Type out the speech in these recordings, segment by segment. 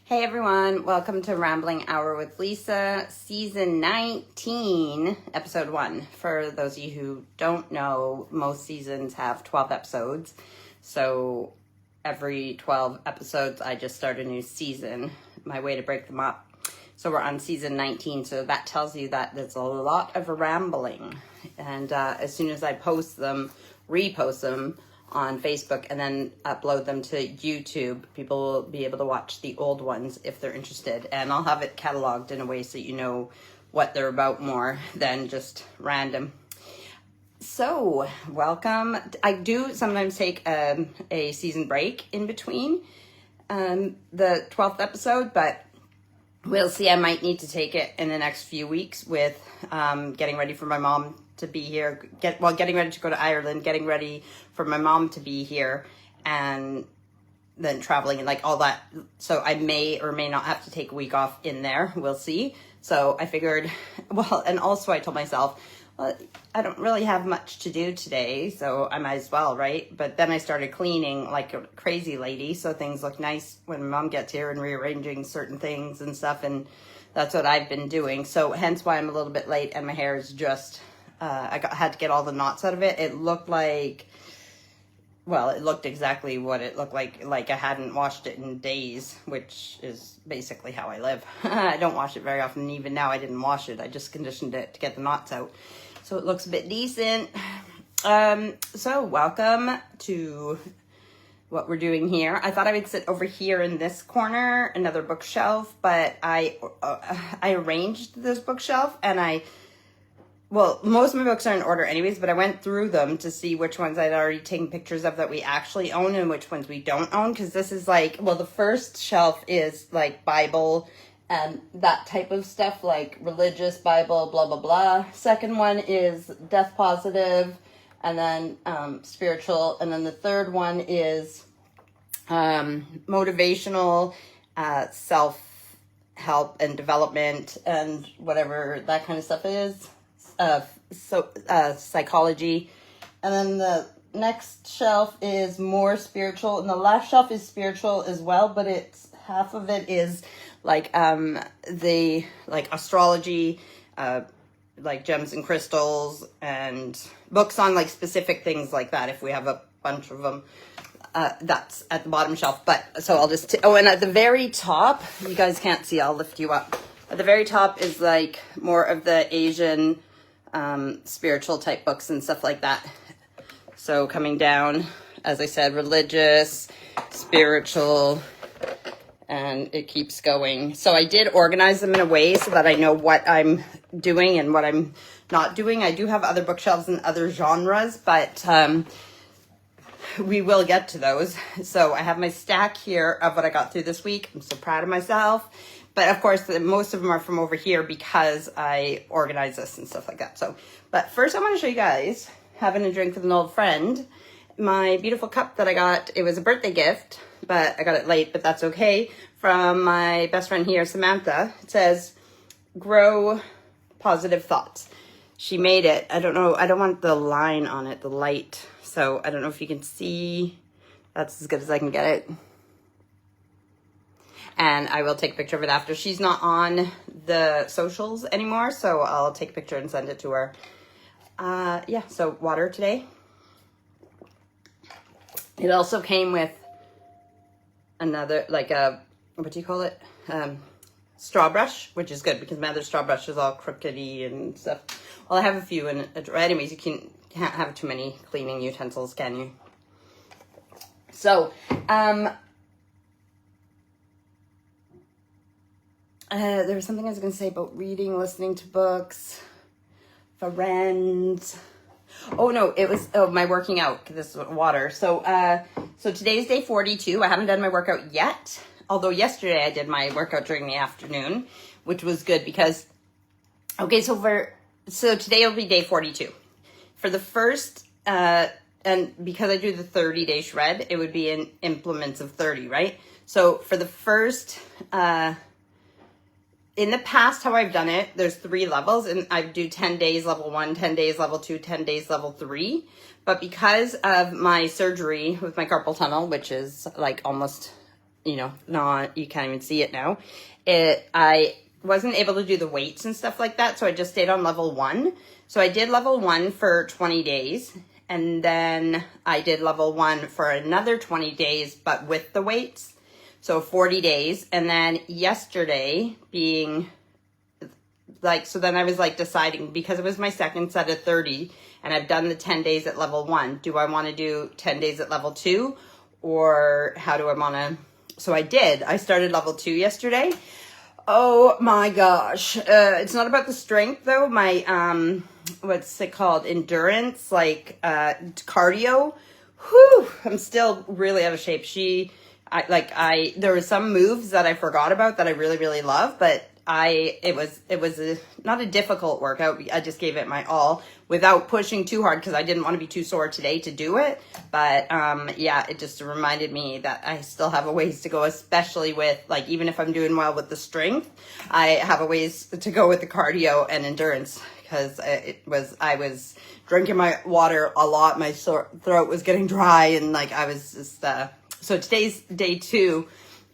Hey everyone, welcome to Rambling Hour with Lisa, season 19, episode 1. For those of you who don't know, most seasons have 12 episodes. So every 12 episodes, I just start a new season, my way to break them up. So we're on season 19, so that tells you that there's a lot of rambling. And as soon as I post them, repost them on Facebook and then upload them to YouTube, people will be able to watch the old ones if they're interested. And I'll have it cataloged in a way so you know what they're about more than just random. So, welcome. I do sometimes take a season break in between the 12th episode, but we'll see. I might need to take it in the next few weeks with getting ready for my mom to be here, getting ready to go to Ireland, getting ready for my mom to be here, and then traveling and like all that. So I may or may not have to take a week off in there. We'll see. So I figured, well, and also I told myself, well, I don't really have much to do today, so I might as well, right? But then I started cleaning like a crazy lady, so things look nice when my mom gets here and rearranging certain things and stuff, and that's what I've been doing. So hence why I'm a little bit late, and my hair is just, had to get all the knots out of it. It looked like, well, it looked exactly what it looked like I hadn't washed it in days, which is basically how I live. I don't wash it very often. Even now I didn't wash it. I just conditioned it to get the knots out. So it looks a bit decent. So welcome to what we're doing here. I thought I would sit over here in this corner, another bookshelf, but I arranged this bookshelf and well, most of my books are in order anyways, but I went through them to see which ones I'd already taken pictures of that we actually own and which ones we don't own. Because this is like, well, the first shelf is like Bible and that type of stuff, like religious Bible, blah, blah, blah. Second one is death positive, and then spiritual. And then the third one is motivational, self-help and development and whatever that kind of stuff is. Psychology. And then the next shelf is more spiritual, and the last shelf is spiritual as well, but it's half of it is like the like astrology, like gems and crystals, and books on like specific things like that. If we have a bunch of them, that's at the bottom shelf. But so I'll just and at the very top, you guys can't see, I'll lift you up. At the very top is like more of the Asian spiritual type books and stuff like that. So coming down, as I said, religious, spiritual, and it keeps going. So I did organize them in a way so that I know what I'm doing and what I'm not doing. I do have other bookshelves in other genres, but we will get to those. So I have my stack here of what I got through this week. I'm so proud of myself. But of course, most of them are from over here because I organize this and stuff like that. So, but first I want to show you guys, having a drink with an old friend, my beautiful cup that I got. It was a birthday gift, but I got it late, but that's okay. From my best friend here, Samantha. It says, grow positive thoughts. She made it. I don't know. I don't want the line on it, the light. So I don't know if you can see. That's as good as I can get it. And I will take a picture of it after. She's not on the socials anymore, so I'll take a picture and send it to her. Yeah, so water today. It also came with another, like a, what do you call it? Straw brush, which is good because my other straw brush is all crookedy and stuff. Well, I have a few, and anyways, you can't have too many cleaning utensils, can you? So, there was something I was going to say about reading, listening to books, friends. Oh no, it was my working out. This is water. So today's day 42. I haven't done my workout yet. Although yesterday I did my workout during the afternoon, which was good because. Okay, so today will be day 42. For the first and because I do the 30-day shred, it would be in increments of 30, right? So for the first. In the past, how I've done it, there's 3 levels, and I do 10 days level 1, 10 days level 2, 10 days level 3. But because of my surgery with my carpal tunnel, which is like almost not, you can't even see it now. I wasn't able to do the weights and stuff like that, so I just stayed on level 1. So I did level 1 for 20 days, and then I did level 1 for another 20 days, but with the weights. So 40 days. And then yesterday being so then I was deciding, because it was my second set of 30 and I've done the 10 days at level 1. Do I want to do 10 days at level 2, or how do I want to? So I started level 2 yesterday. Oh my gosh. It's not about the strength though. My, what's it called? Endurance, cardio. Whew, I'm still really out of shape. There were some moves that I forgot about that I really, really love, but it was not a difficult workout. I just gave it my all without pushing too hard, because I didn't want to be too sore today to do it. But it just reminded me that I still have a ways to go, especially with even if I'm doing well with the strength, I have a ways to go with the cardio and endurance, because I was drinking my water a lot. My throat was getting dry, and I was just so today's day 2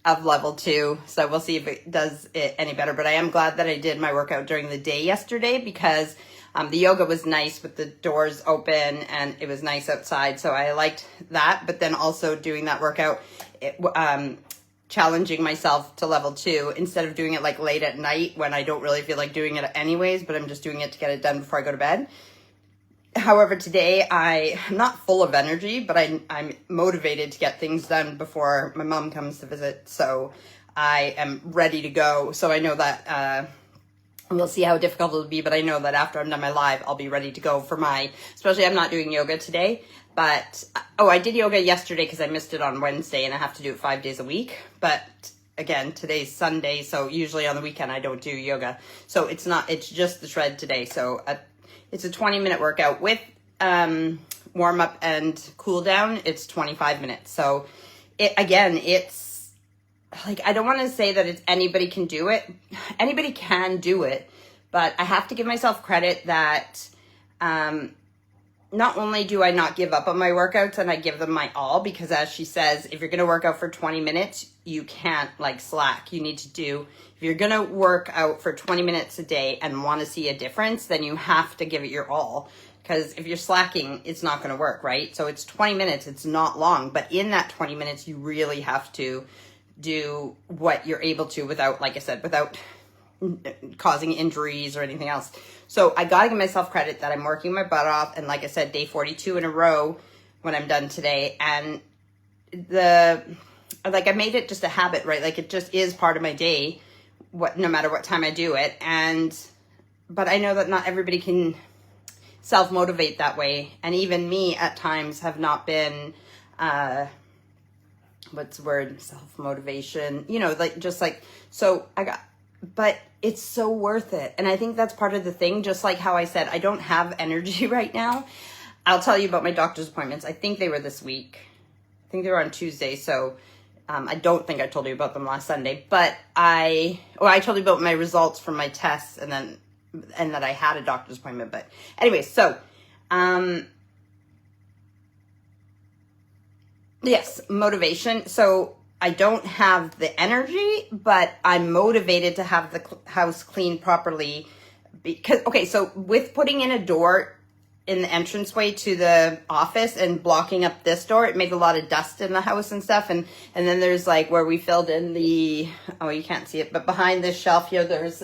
of level 2, so we'll see if it does it any better. But I am glad that I did my workout during the day yesterday, because the yoga was nice with the doors open and it was nice outside, so I liked that. But then also doing that workout, challenging myself to level 2 instead of doing it late at night when I don't really feel like doing it anyways, but I'm just doing it to get it done before I go to bed. However, today I'm not full of energy, but I'm motivated to get things done before my mom comes to visit. So I am ready to go. So I know that we'll see how difficult it'll be, but I know that after I'm done my live, I'll be ready to go for especially I'm not doing yoga today, but, I did yoga yesterday because I missed it on Wednesday and I have to do it 5 days a week. But again, today's Sunday, so usually on the weekend I don't do yoga. So it's just the shred today. So it's a 20-minute workout with warm up and cool down. It's 25 minutes. So it's I don't want to say that anybody can do it. Anybody can do it, but I have to give myself credit that not only do I not give up on my workouts and I give them my all, because as she says, if you're going to work out for 20 minutes, you can't slack. You need to if you're going to work out for 20 minutes a day and want to see a difference, then you have to give it your all. Because if you're slacking, it's not going to work, right? So it's 20 minutes. It's not long. But in that 20 minutes, you really have to do what you're able to without, like I said, without causing injuries or anything else. So I got to give myself credit that I'm working my butt off. And like I said, day 42 in a row when I'm done today. And I made it just a habit, right? It just is part of my day, no matter what time I do it. But I know that not everybody can self-motivate that way. And even me at times have not been, what's the word? Self-motivation, but it's so worth it. And I think that's part of the thing. Just like how I said, I don't have energy right now. I'll tell you about my doctor's appointments. I think they were this week. I think they were on Tuesday. So I don't think I told you about them last Sunday, but I told you about my results from my tests and that I had a doctor's appointment. But anyway, so, yes, motivation. So I don't have the energy, but I'm motivated to have the house cleaned properly because, so with putting in a door in the entranceway to the office and blocking up this door, it made a lot of dust in the house and stuff. And then there's where we filled in you can't see it, but behind this shelf here, there's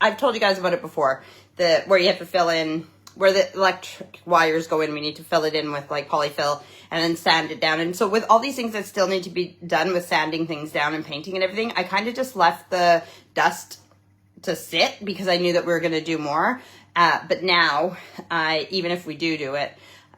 I've told you guys about it before, where you have to fill in, where the electric wires go in, we need to fill it in with polyfill and then sand it down. And so with all these things that still need to be done with sanding things down and painting and everything, I kind of just left the dust to sit because I knew that we were going to do more. But now, even if we do it,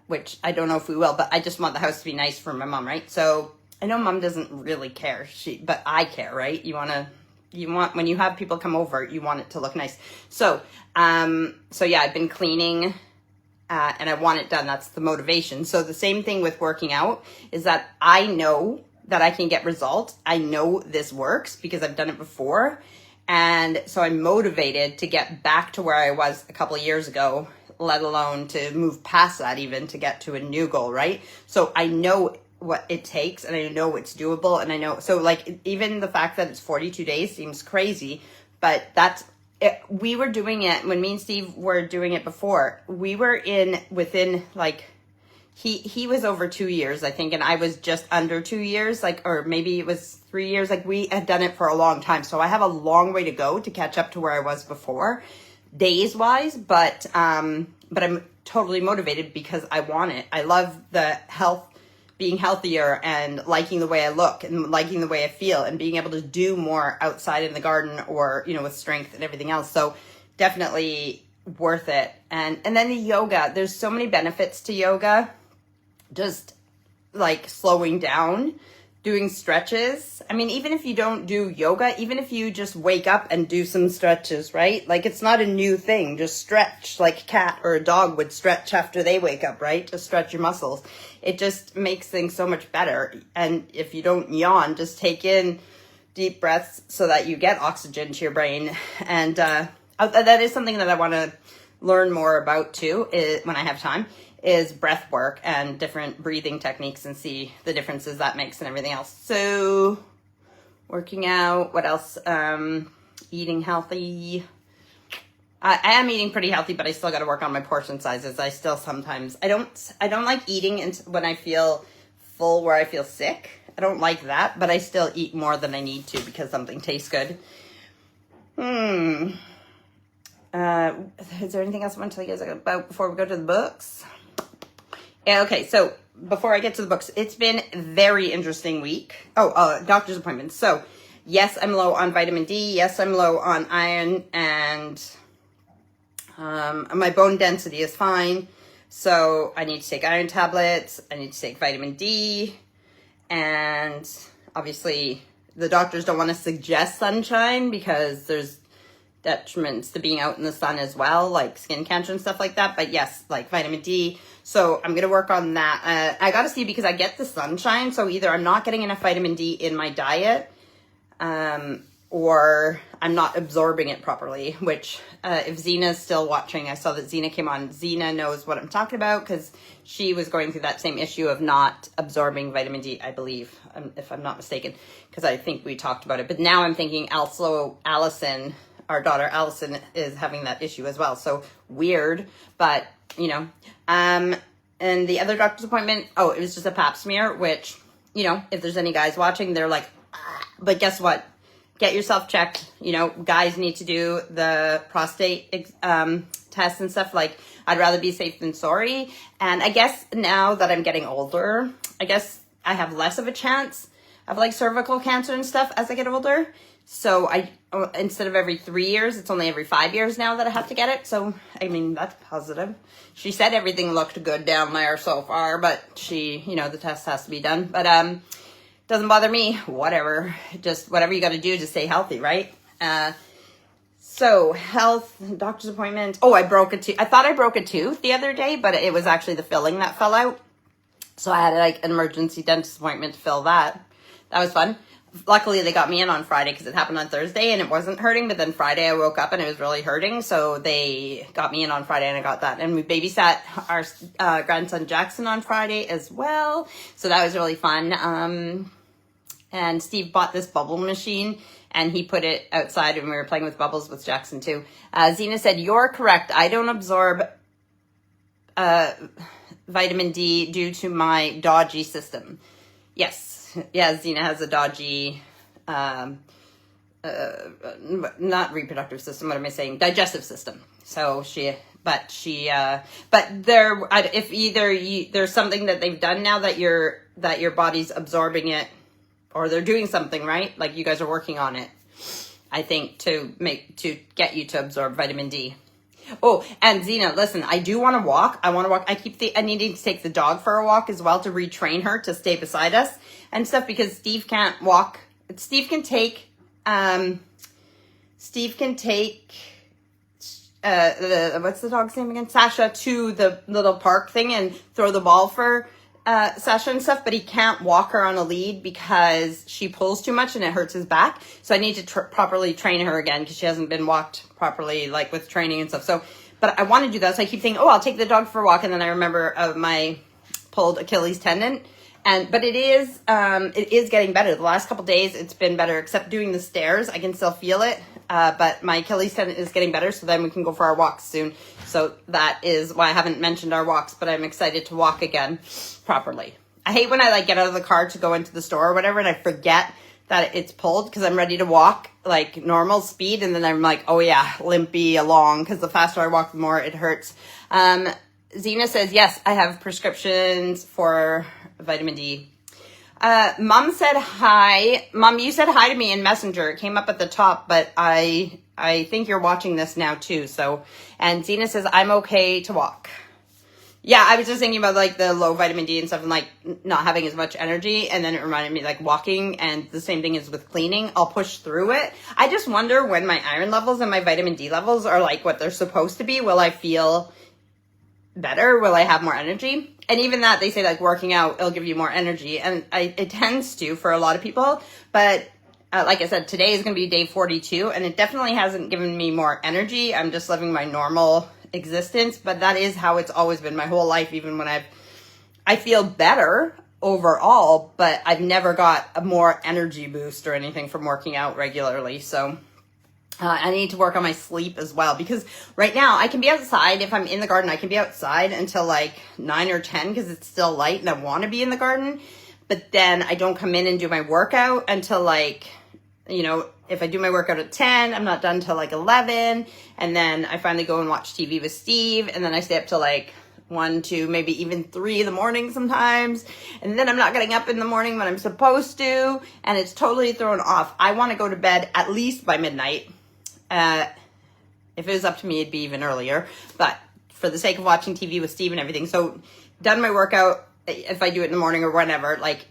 which I don't know if we will, but I just want the house to be nice for my mom, right? So I know mom doesn't really care, but I care, right? You want, when you have people come over, you want it to look nice. So yeah, I've been cleaning, and I want it done. That's the motivation. So the same thing with working out is that I know that I can get results. I know this works because I've done it before. And so I'm motivated to get back to where I was a couple of years ago, let alone to move past that even to get to a new goal, right? So I know what it takes, and I know it's doable, and I know, so like even the fact that it's 42 days seems crazy, but that's it. We were doing it when me and Steve were doing it before. We were within like, he was over 2 years, I think, and I was just under 2 years, like, or maybe it was 3 years. Like, we had done it for a long time, so I have a long way to go to catch up to where I was before, days wise, but I'm totally motivated because I want it. I love the health, being healthier, and liking the way I look, and liking the way I feel, and being able to do more outside in the garden, or, you know, with strength and everything else. So definitely worth it. And then the yoga, there's so many benefits to yoga. Just like slowing down, doing stretches. I mean, even if you don't do yoga, even if you just wake up and do some stretches, right? Like, it's not a new thing. Just stretch like a cat or a dog would stretch after they wake up, right? Just stretch your muscles. It just makes things so much better. And if you don't yawn, just take in deep breaths so that you get oxygen to your brain. And that is something that I want to learn more about too, when I have time, is breath work and different breathing techniques, and see the differences that makes and everything else. So working out, what else? Eating healthy. I am eating pretty healthy, but I still got to work on my portion sizes. I still sometimes, I don't like eating when I feel full, where I feel sick. I don't like that, but I still eat more than I need to because something tastes good. Is there anything else I want to tell you guys about before we go to the books? Yeah, okay, so before I get to the books, it's been a very interesting week. Doctor's appointments. So, yes, I'm low on vitamin D. Yes, I'm low on iron, and my bone density is fine. So, I need to take iron tablets. I need to take vitamin D. And obviously, the doctors don't want to suggest sunshine because there's detriments to being out in the sun as well, like skin cancer and stuff like that. But yes, like vitamin D. So I'm going to work on that. I got to see, because I get the sunshine. So either I'm not getting enough vitamin D in my diet, or I'm not absorbing it properly, which if Zena's still watching, I saw that Zena came on. Zena knows what I'm talking about, because she was going through that same issue of not absorbing vitamin D, I believe, if I'm not mistaken, because I think we talked about it. But now I'm thinking also Allison, our daughter Allison, is having that issue as well. So weird, but you know. And the other doctor's appointment, it was just a pap smear, which, you know, if there's any guys watching, they're like, but guess what? Get yourself checked. You know, guys need to do the prostate tests and stuff. Like, I'd rather be safe than sorry. And I guess now that I'm getting older, I guess I have less of a chance of like cervical cancer and stuff as I get older. So instead of every 3 years, it's only every 5 years now that I have to get it. So, I mean, that's positive. She said everything looked good down there so far, but the test has to be done. But doesn't bother me. Whatever. Just whatever you got to do to stay healthy, right? So health, doctor's appointment. I broke a tooth. I thought I broke a tooth the other day, but it was actually the filling that fell out. So I had like an emergency dentist appointment to fill that. That was fun. Luckily, they got me in on Friday because it happened on Thursday and it wasn't hurting. But then Friday, I woke up and it was really hurting. So they got me in on Friday and I got that. And we babysat our grandson Jackson on Friday as well. So that was really fun. And Steve bought this bubble machine and he put it outside and we were playing with bubbles with Jackson too. Zena said, "You're correct. I don't absorb vitamin D due to my dodgy system." Yes. Yeah, Zena has a dodgy, not reproductive system. What am I saying? Digestive system. So there's something that they've done now that your body's absorbing it, or they're doing something, right? Like you guys are working on it, I think, to get you to absorb vitamin D. Oh, and Zena, listen, I do want to walk. I want to walk. I needed to take the dog for a walk as well to retrain her to stay beside us and stuff, because Steve can't walk. Steve can take what's the dog's name again? Sasha, to the little park thing and throw the ball for Sasha and stuff, but he can't walk her on a lead because she pulls too much and it hurts his back. So I need to properly train her again because she hasn't been walked properly, like with training and stuff. So, but I want to do that. So I keep thinking, I'll take the dog for a walk. And then I remember my pulled Achilles tendon But it is getting better. The last couple days it's been better, except doing the stairs. I can still feel it. But my Achilles tendon is getting better, so then we can go for our walks soon. So that is why I haven't mentioned our walks, but I'm excited to walk again properly. I hate when I like get out of the car to go into the store or whatever and I forget that it's pulled because I'm ready to walk like normal speed, and then I'm like, oh yeah, limpy along, because the faster I walk, the more it hurts. Zena says, yes, I have prescriptions for vitamin D. Mom said hi. Mom, you said hi to me in Messenger. It came up at the top, but I think you're watching this now too. So, and Zena says, I'm okay to walk. Yeah, I was just thinking about like the low vitamin D and stuff and like not having as much energy. And then it reminded me like walking, and the same thing is with cleaning. I'll push through it. I just wonder when my iron levels and my vitamin D levels are like what they're supposed to be. Will I feel better? Will I have more energy? And even that, they say like working out, it'll give you more energy. And it tends to for a lot of people. But like I said, today is going to be day 42 and it definitely hasn't given me more energy. I'm just living my normal existence, but that is how it's always been my whole life. Even when I feel better overall, but I've never got a more energy boost or anything from working out regularly. So I need to work on my sleep as well, because right now I can be outside. If I'm in the garden, I can be outside until like 9 or 10 because it's still light and I want to be in the garden. But then I don't come in and do my workout until like, you know, if I do my workout at 10, I'm not done till like 11. And then I finally go and watch TV with Steve. And then I stay up till like 1, 2, maybe even 3 in the morning sometimes. And then I'm not getting up in the morning when I'm supposed to. And it's totally thrown off. I want to go to bed at least by midnight. If it was up to me, it'd be even earlier. But for the sake of watching TV with Steve and everything. So done my workout, if I do it in the morning or whenever, like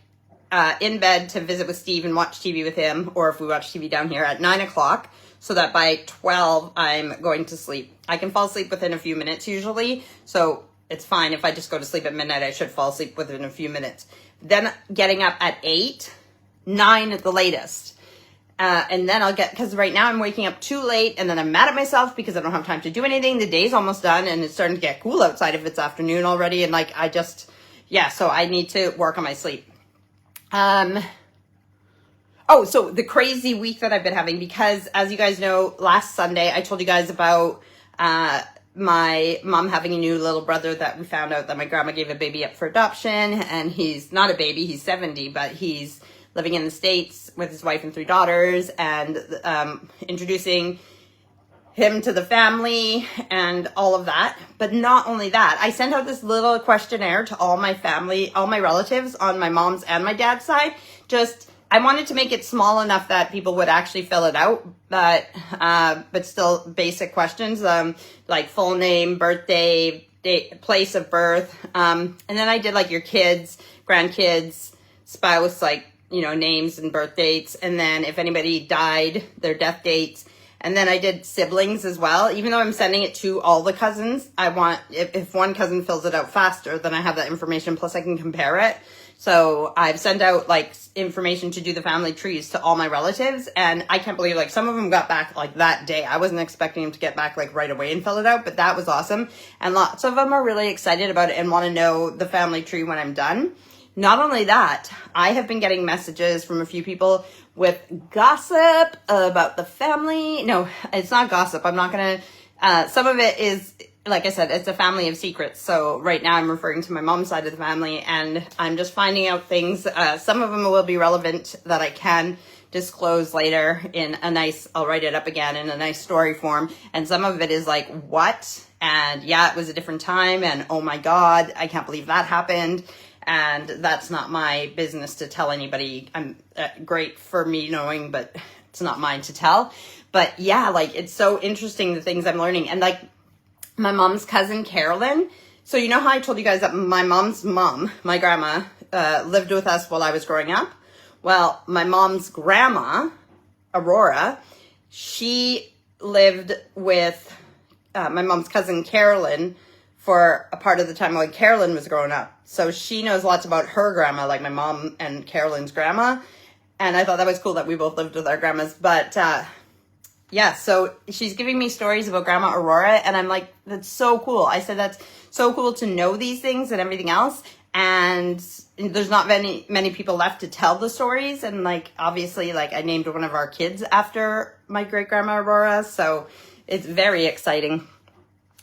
in bed to visit with Steve and watch TV with him, or if we watch TV down here at 9 o'clock, so that by 12 I'm going to sleep. I can fall asleep within a few minutes usually, so it's fine. If I just go to sleep at midnight, I should fall asleep within a few minutes. Then getting up at 8, 9 at the latest. And then I'll because right now I'm waking up too late, and then I'm mad at myself because I don't have time to do anything. The day's almost done and it's starting to get cool outside if it's afternoon already. And like, so I need to work on my sleep. So the crazy week that I've been having, because as you guys know, last Sunday, I told you guys about, my mom having a new little brother that we found out that my grandma gave a baby up for adoption, and he's not a baby, he's 70, but he's living in the States with his wife and 3 daughters, and, introducing him to the family and all of that. But not only that, I sent out this little questionnaire to all my family, all my relatives on my mom's and my dad's side. I wanted to make it small enough that people would actually fill it out, but still basic questions, like full name, birthday, date, place of birth. And then I did like your kids, grandkids, spouse, like, you know, names and birth dates. And then if anybody died, their death dates. And then I did siblings as well. Even though I'm sending it to all the cousins, I want, if one cousin fills it out faster, then I have that information, plus I can compare it. So I've sent out like information to do the family trees to all my relatives, and I can't believe like some of them got back like that day. I wasn't expecting them to get back like right away and fill it out, but that was awesome. And lots of them are really excited about it and want to know the family tree when I'm done. Not only that, I have been getting messages from a few people with gossip about the family. No, it's not gossip. I'm not going to, some of it is, like I said, it's a family of secrets. So right now I'm referring to my mom's side of the family, and I'm just finding out things. Some of them will be relevant that I can disclose later in a nice, I'll write it up again in a nice story form. And some of it is like, what? And yeah, it was a different time. And oh my God, I can't believe that happened. And that's not my business to tell anybody. I'm great for me knowing, but it's not mine to tell. But yeah, like it's so interesting the things I'm learning. And like my mom's cousin, Carolyn. So you know how I told you guys that my mom's mom, my grandma, lived with us while I was growing up? Well, my mom's grandma, Aurora, she lived with my mom's cousin, Carolyn, for a part of the time when Carolyn was growing up. So she knows lots about her grandma, like my mom and Carolyn's grandma. And I thought that was cool that we both lived with our grandmas. But yeah, so she's giving me stories about Grandma Aurora, and I'm like, that's so cool. I said, that's so cool to know these things and everything else. and there's not many people left to tell the stories. And like, obviously, like I named one of our kids after my great grandma Aurora. So it's very exciting.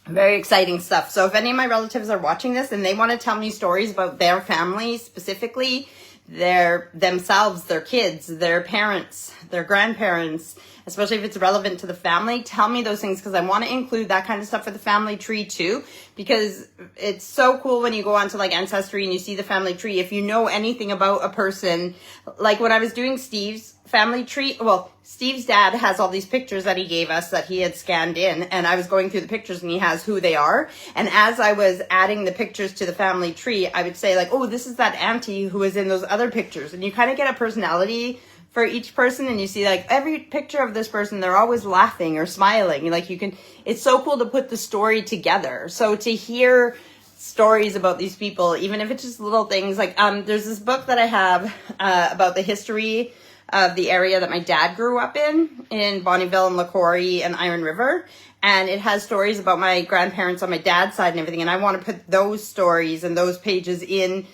Very exciting stuff. So if any of my relatives are watching this and they want to tell me stories about their family, specifically themselves, their kids, their parents, their grandparents, especially if it's relevant to the family, tell me those things, because I want to include that kind of stuff for the family tree too, because it's so cool when you go onto like Ancestry and you see the family tree. If you know anything about a person, like when I was doing Steve's family tree, well, Steve's dad has all these pictures that he gave us that he had scanned in, and I was going through the pictures and he has who they are. And as I was adding the pictures to the family tree, I would say like, oh, this is that auntie who is in those other pictures. And you kind of get a personality for each person, and you see like every picture of this person, they're always laughing or smiling. Like you can, it's so cool to put the story together. So to hear stories about these people, even if it's just little things like, there's this book that I have about the history of the area that my dad grew up in Bonnyville and LaCorrie and Iron River. And it has stories about my grandparents on my dad's side and everything. And I want to put those stories and those pages in,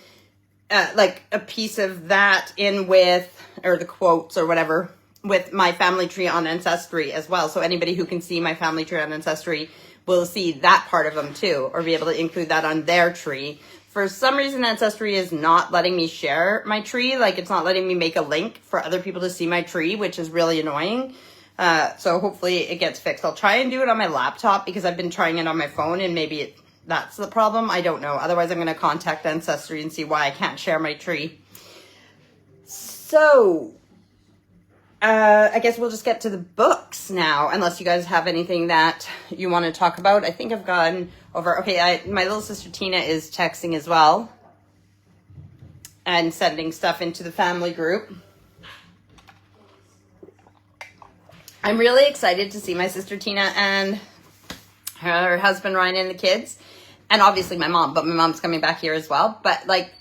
like a piece of that in with, or the quotes or whatever, with my family tree on Ancestry as well. So anybody who can see my family tree on Ancestry will see that part of them too, or be able to include that on their tree. For some reason, Ancestry is not letting me share my tree. Like, it's not letting me make a link for other people to see my tree, which is really annoying. So hopefully it gets fixed. I'll try and do it on my laptop, because I've been trying it on my phone, and maybe that's the problem. I don't know. Otherwise, I'm going to contact Ancestry and see why I can't share my tree. So, I guess we'll just get to the books now, unless you guys have anything that you want to talk about. I think I've gone over. Okay, my little sister Tina is texting as well and sending stuff into the family group. I'm really excited to see my sister Tina and her husband Ryan and the kids, and obviously my mom, but my mom's coming back here as well. But like,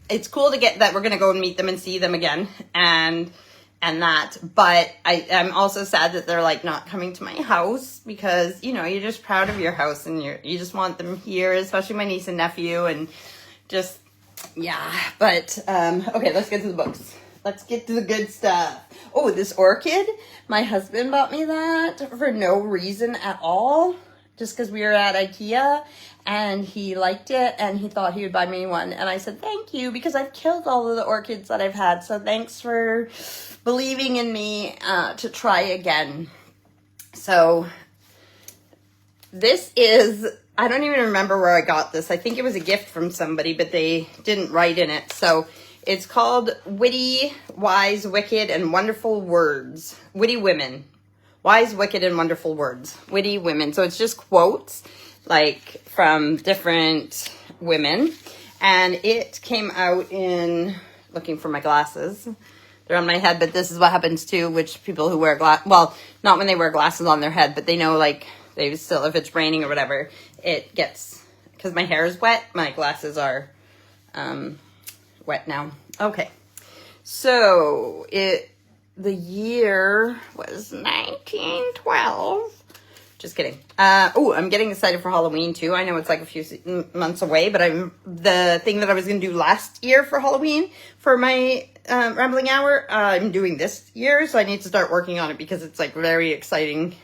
it's cool to get that we're going to go and meet them and see them again, and that. But I'm also sad that they're like not coming to my house, because, you know, you're just proud of your house and you just want them here, especially my niece and nephew, and just, yeah. But, okay, let's get to the books. Let's get to the good stuff. Oh, this orchid, my husband bought me that for no reason at all, just because we were at IKEA and he liked it and he thought he would buy me one. And I said, thank you, because I've killed all of the orchids that I've had. So thanks for believing in me to try again. So this is, I don't even remember where I got this. I think it was a gift from somebody, but they didn't write in it. So it's called Witty, Wise, Wicked, and Wonderful Words. Witty Women. Wise, Wicked, and Wonderful Words. Witty Women. So it's just quotes, like, from different women. And it came out in, looking for my glasses. They're on my head, but this is what happens too, which people who wear well, not when they wear glasses on their head, but they know, like, they still, if it's raining or whatever, it gets, because my hair is wet, my glasses are, wet now. Okay. So the year was 1912. Just kidding. Oh, I'm getting excited for Halloween too. I know it's like a few months away, but the thing that I was going to do last year for Halloween for my Rambling Hour, I'm doing this year, so I need to start working on it because it's like very exciting.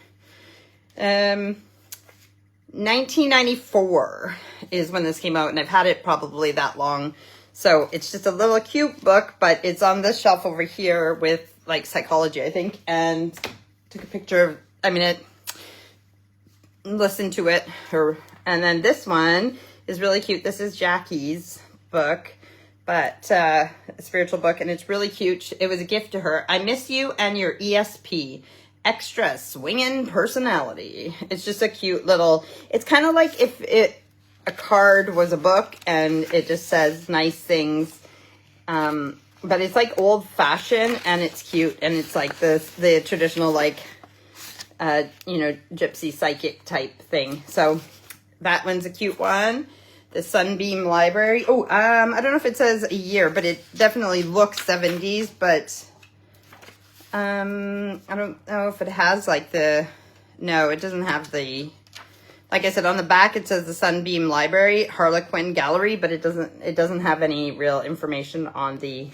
1994 is when this came out, and I've had it probably that long. So it's just a little cute book, but it's on this shelf over here with like psychology, I think, and took a picture of, listened to it. And then this one is really cute. This is Jackie's book, but a spiritual book, and it's really cute. It was a gift to her. I miss you and your ESP. Extra swinging personality. It's just a cute little, it's kind of like if a card was a book and it just says nice things, but it's like old fashioned and it's cute, and it's like the traditional like gypsy psychic type thing. So that one's a cute one. The Sunbeam Library. Oh, I don't know if it says a year, but it definitely looks 70s, but I don't know if it has like no, it doesn't have the Like I said, on the back it says the Sunbeam Library, Harlequin Gallery, but it doesn't have any real information on the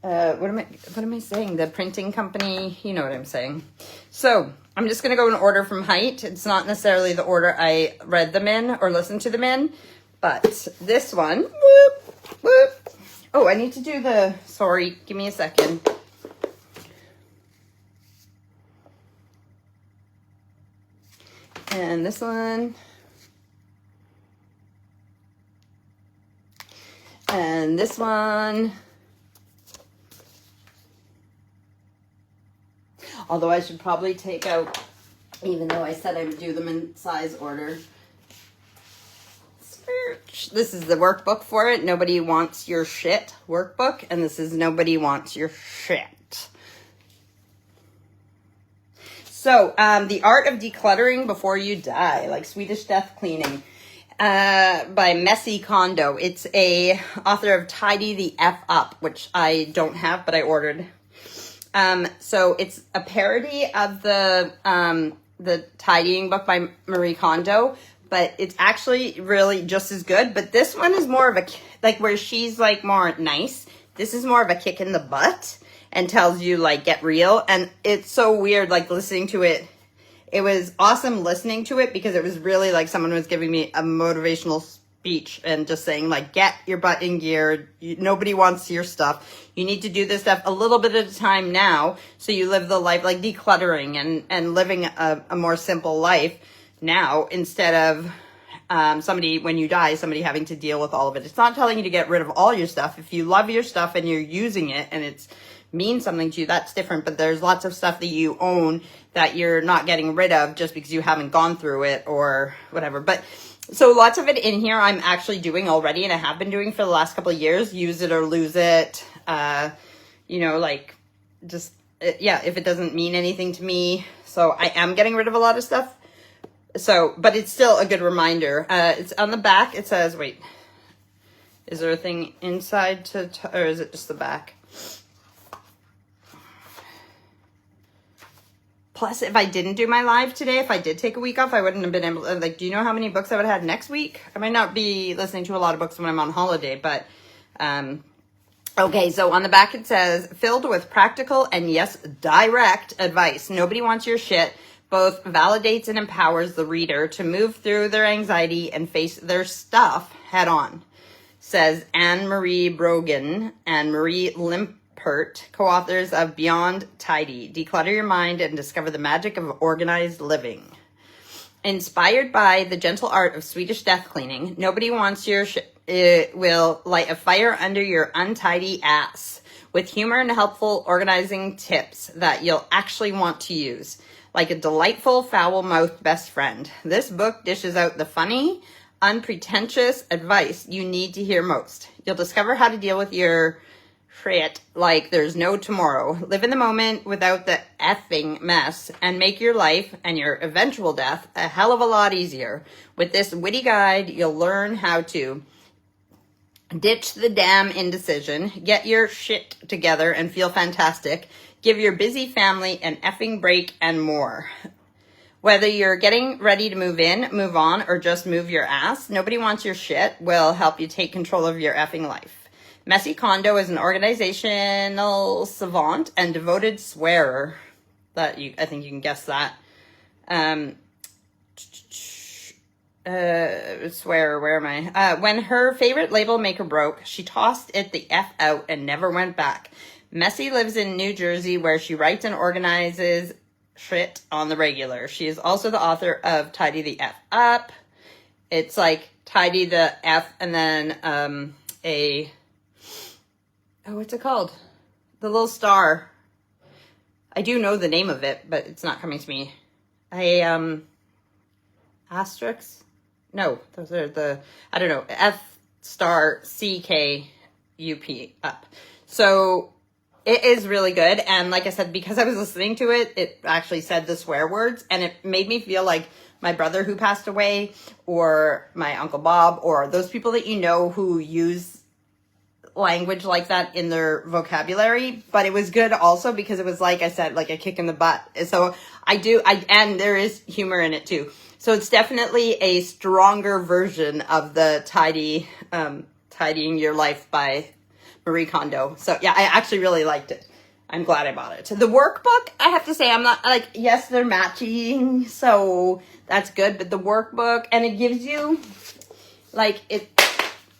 what am I saying? The printing company, you know what I'm saying. So I'm just gonna go in order from height. It's not necessarily the order I read them in or listened to them in, but this one, whoop, whoop. Oh, I need to do the, sorry, give me a second. And this one. And this one. Although I should probably take out, even though I said I would do them in size order. This is the workbook for it. Nobody Wants Your Shit workbook. And this is Nobody Wants Your Shit. So, The Art of Decluttering Before You Die, like Swedish Death Cleaning, by Messy Kondo. It's a author of Tidy the F Up, which I don't have, but I ordered. So it's a parody of the tidying book by Marie Kondo, but it's actually really just as good. But this one is more of a, like, where she's like more nice. This is more of a kick in the butt and tells you like, get real. And it's so weird, like listening to it. It was awesome listening to it because it was really like someone was giving me a motivational speech and just saying like, get your butt in gear. Nobody wants your stuff. You need to do this stuff a little bit at a time now. So you live the life, like decluttering and living a more simple life now instead of somebody, when you die, somebody having to deal with all of it. It's not telling you to get rid of all your stuff. If you love your stuff and you're using it and it's means something to you, that's different. But there's lots of stuff that you own that you're not getting rid of just because you haven't gone through it or whatever. But so lots of it in here I'm actually doing already, and I have been doing for the last couple of years. Use it or lose it. You know, like just, yeah, if it doesn't mean anything to me. So I am getting rid of a lot of stuff. So, but it's still a good reminder. It's on the back. It says, wait, is there a thing inside or is it just the back? Plus, if I didn't do my live today, if I did take a week off, I wouldn't have been able to, like, do you know how many books I would have had next week? I might not be listening to a lot of books when I'm on holiday, but, okay, so on the back it says, filled with practical and yes, direct advice. Nobody Wants Your Shit both validates and empowers the reader to move through their anxiety and face their stuff head on, says Anne-Marie Brogan and Marie Limpert, co-authors of Beyond Tidy, Declutter Your Mind and Discover the Magic of Organized Living. Inspired by the gentle art of Swedish death cleaning, Nobody Wants Your Shit will light a fire under your untidy ass with humor and helpful organizing tips that you'll actually want to use. Like a delightful, foul-mouthed best friend, this book dishes out the funny, unpretentious advice you need to hear most. You'll discover how to deal with your shit like there's no tomorrow. Live in the moment without the effing mess and make your life and your eventual death a hell of a lot easier. With this witty guide, you'll learn how to ditch the damn indecision, get your shit together and feel fantastic, give your busy family an effing break, and more. Whether you're getting ready to move in, move on, or just move your ass, Nobody Wants Your Shit will help you take control of your effing life. Messy Kondo is an organizational savant and devoted swearer. I think you can guess that. Swearer, where am I? When her favorite label maker broke, she tossed it the F out and never went back. Messy lives in New Jersey, where she writes and organizes shit on the regular. She is also the author of Tidy the F Up. It's like Tidy the F and then what's it called? The little star. I do know the name of it, but it's not coming to me. Asterisk? No, those are I don't know, F star CKUP up. So it is really good. And like I said, because I was listening to it, it actually said the swear words and it made me feel like my brother who passed away or my Uncle Bob or those people that you know who use language like that in their vocabulary. But it was good also because it was, like I said, like a kick in the butt. So and there is humor in it too. So it's definitely a stronger version of the Tidying Your Life by Marie Kondo. So yeah, I actually really liked it. I'm glad I bought it. The workbook, I have to say, I'm not like, yes, they're matching, so that's good. But the workbook, and it gives you, like,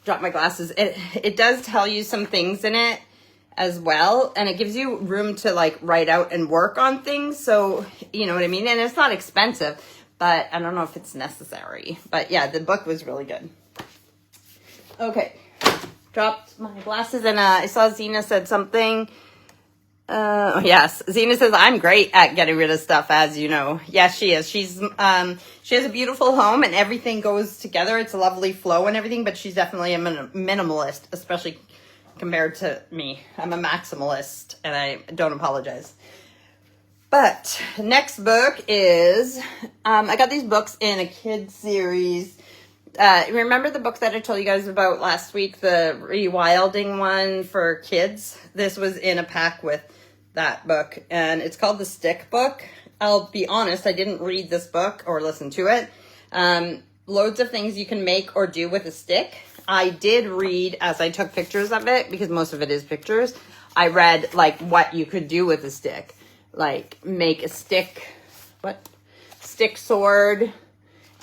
drop my glasses. It does tell you some things in it as well, and it gives you room to like write out and work on things. So you know what I mean. And it's not expensive, but I don't know if it's necessary. But yeah, the book was really good. Okay, dropped my glasses, and I saw Zena said something. Yes, Zena says, I'm great at getting rid of stuff, as you know. Yes, she is. She has a beautiful home and everything goes together. It's a lovely flow and everything, but she's definitely a minimalist, especially compared to me. I'm a maximalist, and I don't apologize. But next book is, I got these books in a kids series. Remember the book that I told you guys about last week, the rewilding one for kids? This was in a pack with that book, and it's called The Stick Book. I'll be honest, I didn't read this book or listen to it. Loads of things you can make or do with a stick. I did read as I took pictures of it, because most of it is pictures. I read like what you could do with a stick, like make a stick sword.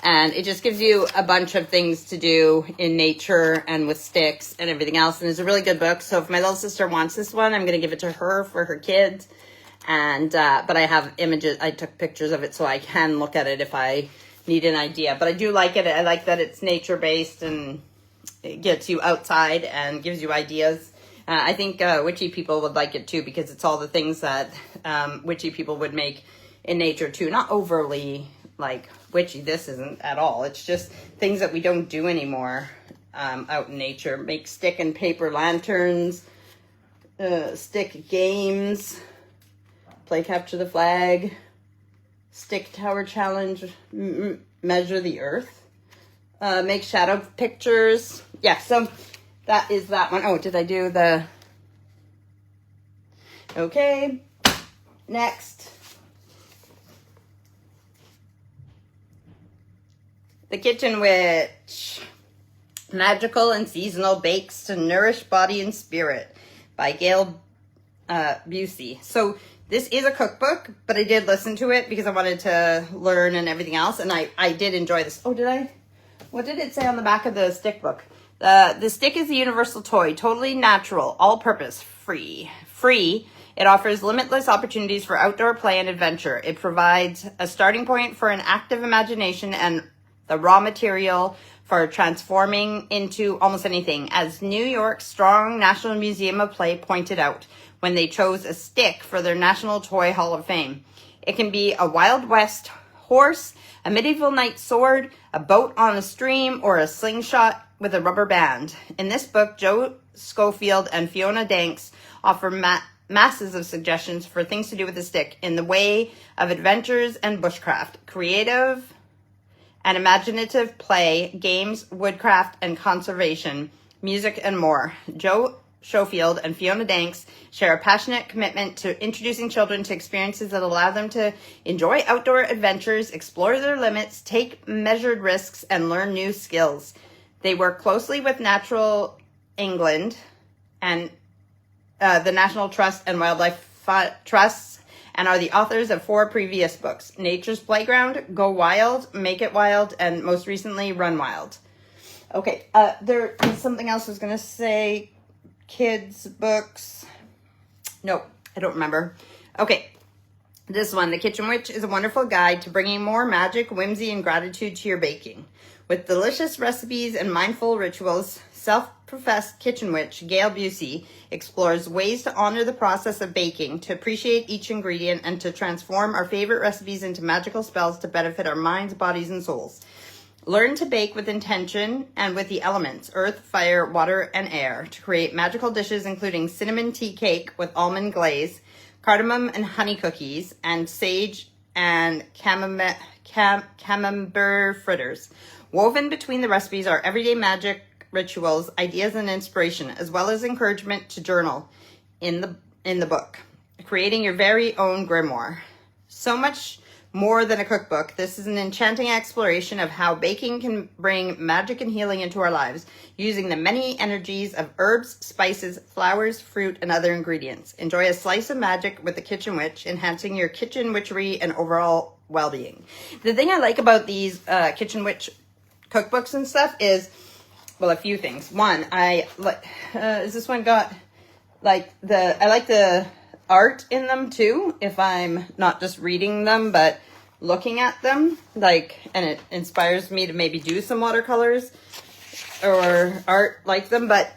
And it just gives you a bunch of things to do in nature and with sticks and everything else. And it's a really good book. So if my little sister wants this one, I'm going to give it to her for her kids. And, but I have images. I took pictures of it so I can look at it if I need an idea. But I do like it. I like that it's nature based and it gets you outside and gives you ideas. I think witchy people would like it too, because it's all the things that witchy people would make in nature too. Not overly like witchy, this isn't at all. It's just things that we don't do anymore out in nature. Make stick and paper lanterns, stick games, play capture the flag, stick tower challenge, measure the earth, make shadow pictures. Yeah, so that is that one. Oh, did I do the... Okay, next. The Kitchen Witch, Magical and Seasonal Bakes to Nourish Body and Spirit by Gail Busey. So this is a cookbook, but I did listen to it because I wanted to learn and everything else, and I did enjoy this. Oh, did I? What did it say on the back of the stick book? The stick is a universal toy, totally natural, all-purpose, free. It offers limitless opportunities for outdoor play and adventure. It provides a starting point for an active imagination and the raw material for transforming into almost anything, as New York's Strong National Museum of Play pointed out when they chose a stick for their National Toy Hall of Fame. It can be a Wild West horse, a medieval knight's sword, a boat on a stream, or a slingshot with a rubber band. In this book, Joe Schofield and Fiona Danks offer masses of suggestions for things to do with a stick in the way of adventures and bushcraft, creative and imaginative play, games, woodcraft, and conservation, music, and more. Joe Schofield and Fiona Danks share a passionate commitment to introducing children to experiences that allow them to enjoy outdoor adventures, explore their limits, take measured risks, and learn new skills. They work closely with Natural England and the National Trust and Wildlife Trusts, and are the authors of 4 previous books: Nature's Playground, Go Wild, Make It Wild, and most recently, Run Wild. Okay, there is something else I was going to say. Kids' books. Nope, I don't remember. Okay, this one, The Kitchen Witch, is a wonderful guide to bringing more magic, whimsy, and gratitude to your baking. With delicious recipes and mindful rituals, self-professed kitchen witch Gail Busey explores ways to honor the process of baking, to appreciate each ingredient, and to transform our favorite recipes into magical spells to benefit our minds, bodies, and souls. Learn to bake with intention and with the elements, earth, fire, water, and air, to create magical dishes including cinnamon tea cake with almond glaze, cardamom and honey cookies, and sage and camembert fritters. Woven between the recipes are everyday magic, rituals, ideas, and inspiration, as well as encouragement to journal in the book, creating your very own grimoire. So much more than a cookbook. This is an enchanting exploration of how baking can bring magic and healing into our lives, using the many energies of herbs, spices, flowers, fruit, and other ingredients. Enjoy a slice of magic with the Kitchen Witch, enhancing your kitchen witchery and overall well-being. The thing I like about these Kitchen Witch cookbooks and stuff is, well, a few things. One, I like, is this one got like I like the art in them too, if I'm not just reading them but looking at them, like, and it inspires me to maybe do some watercolors or art like them. But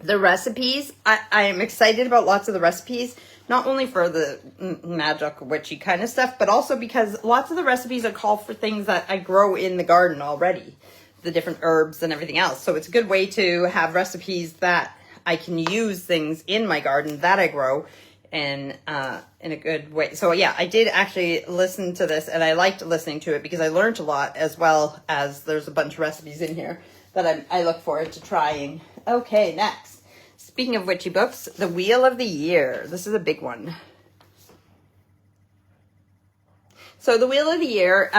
the recipes, I am excited about lots of the recipes, not only for the magic witchy kind of stuff, but also because lots of the recipes are called for things that I grow in the garden already, the different herbs and everything else. So it's a good way to have recipes that I can use things in my garden that I grow in a good way. So yeah, I did actually listen to this, and I liked listening to it because I learned a lot, as well as there's a bunch of recipes in here that I look forward to trying. Okay, next. Speaking of witchy books, the Wheel of the Year. This is a big one. So the Wheel of the Year,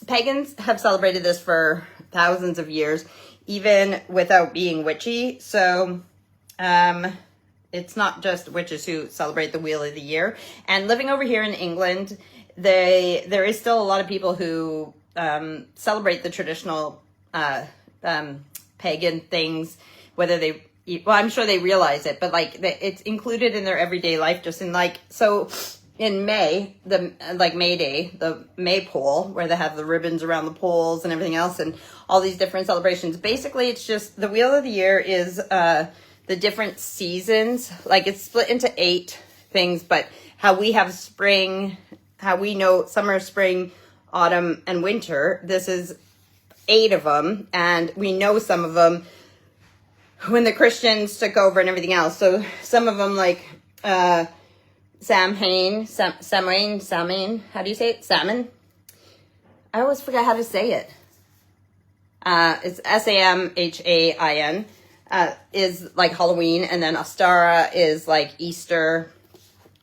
pagans have celebrated this for thousands of years, even without being witchy. So it's not just witches who celebrate the Wheel of the Year. And living over here in England, there is still a lot of people who celebrate the traditional pagan things, whether they, well, I'm sure they realize it, but like it's included in their everyday life. Just in like, so in May, May Day, the maypole, where they have the ribbons around the poles and everything else, and all these different celebrations. Basically, it's just the Wheel of the Year is the different seasons. Like, it's split into 8 things, but how we have spring, how we know summer, spring, autumn, and winter. This is 8 of them, and we know some of them when the Christians took over and everything else. So some of them, like Samhain, how do you say it? Salmon? I always forget how to say it. It's Samhain, is like Halloween, and then Ostara is like Easter.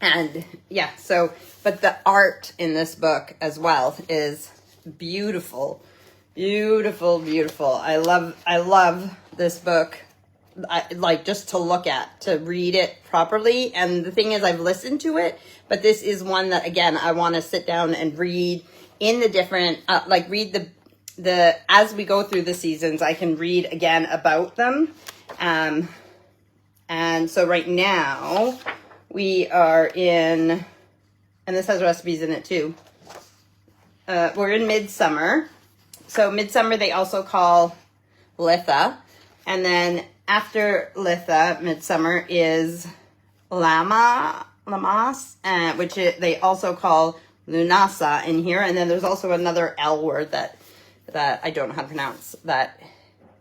And yeah, so, but the art in this book as well is beautiful. Beautiful, beautiful. I love this book. I like just to look at, to read it properly. And the thing is, I've listened to it, but this is one that, again, I want to sit down and read in the different, read the as we go through the seasons, I can read again about them. And so right now we are in, and this has recipes in it too. We're in Midsummer. So Midsummer, they also call Litha. And then after Litha, Midsummer is Lamas, which they also call Lunasa in here. And then there's also another L word that I don't know how to pronounce that.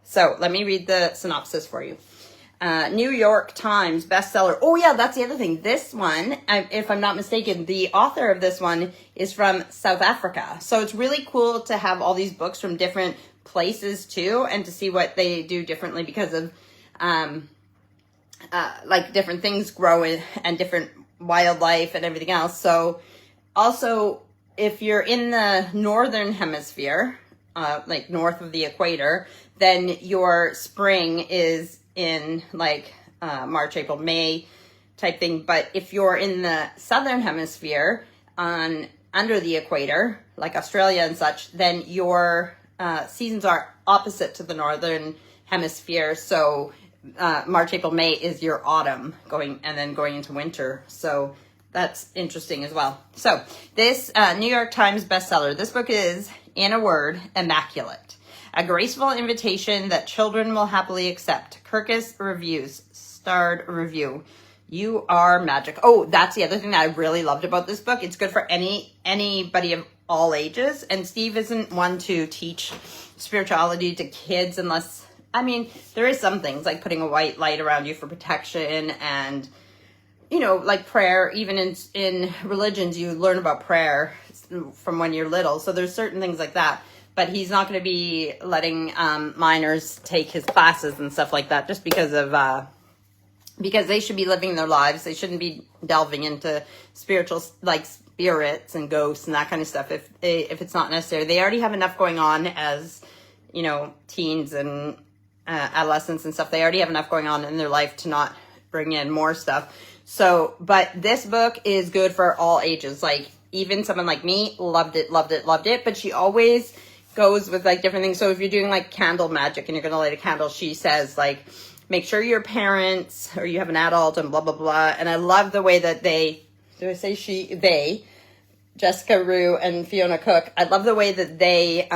So let me read the synopsis for you. New York Times bestseller. Oh yeah, that's the other thing. This one, if I'm not mistaken, the author of this one is from South Africa. So it's really cool to have all these books from different places too, and to see what they do differently because of like different things growing and different wildlife and everything else. So also, if you're in the northern hemisphere, like north of the equator, then your spring is in like March, April, May type thing. But if you're in the southern hemisphere under the equator, like Australia and such, then your seasons are opposite to the northern hemisphere. So March, April, May is your autumn going into winter. So that's interesting as well. So this New York Times bestseller, this book is, in a word, immaculate. A graceful invitation that children will happily accept. Kirkus Reviews, starred review. You are magic. Oh, that's the other thing that I really loved about this book. It's good for anybody of all ages. And Steve isn't one to teach spirituality to kids unless, I mean, there is some things like putting a white light around you for protection and, you know, like prayer. Even in religions, you learn about prayer from when you're little. So there's certain things like that. But he's not going to be letting minors take his classes and stuff like that just because they should be living their lives. They shouldn't be delving into spiritual, like spirits and ghosts and that kind of stuff if it's not necessary. They already have enough going on as, you know, teens and adolescents and stuff. They already have enough going on in their life to not bring in more stuff. So, but this book is good for all ages. Like, even someone like me loved it. But she always goes with like different things. So if you're doing like candle magic and you're going to light a candle, she says like, make sure your parents or you have an adult and blah, blah, blah. And I love the way that they, Jessica Rue and Fiona Cook, I love the way that they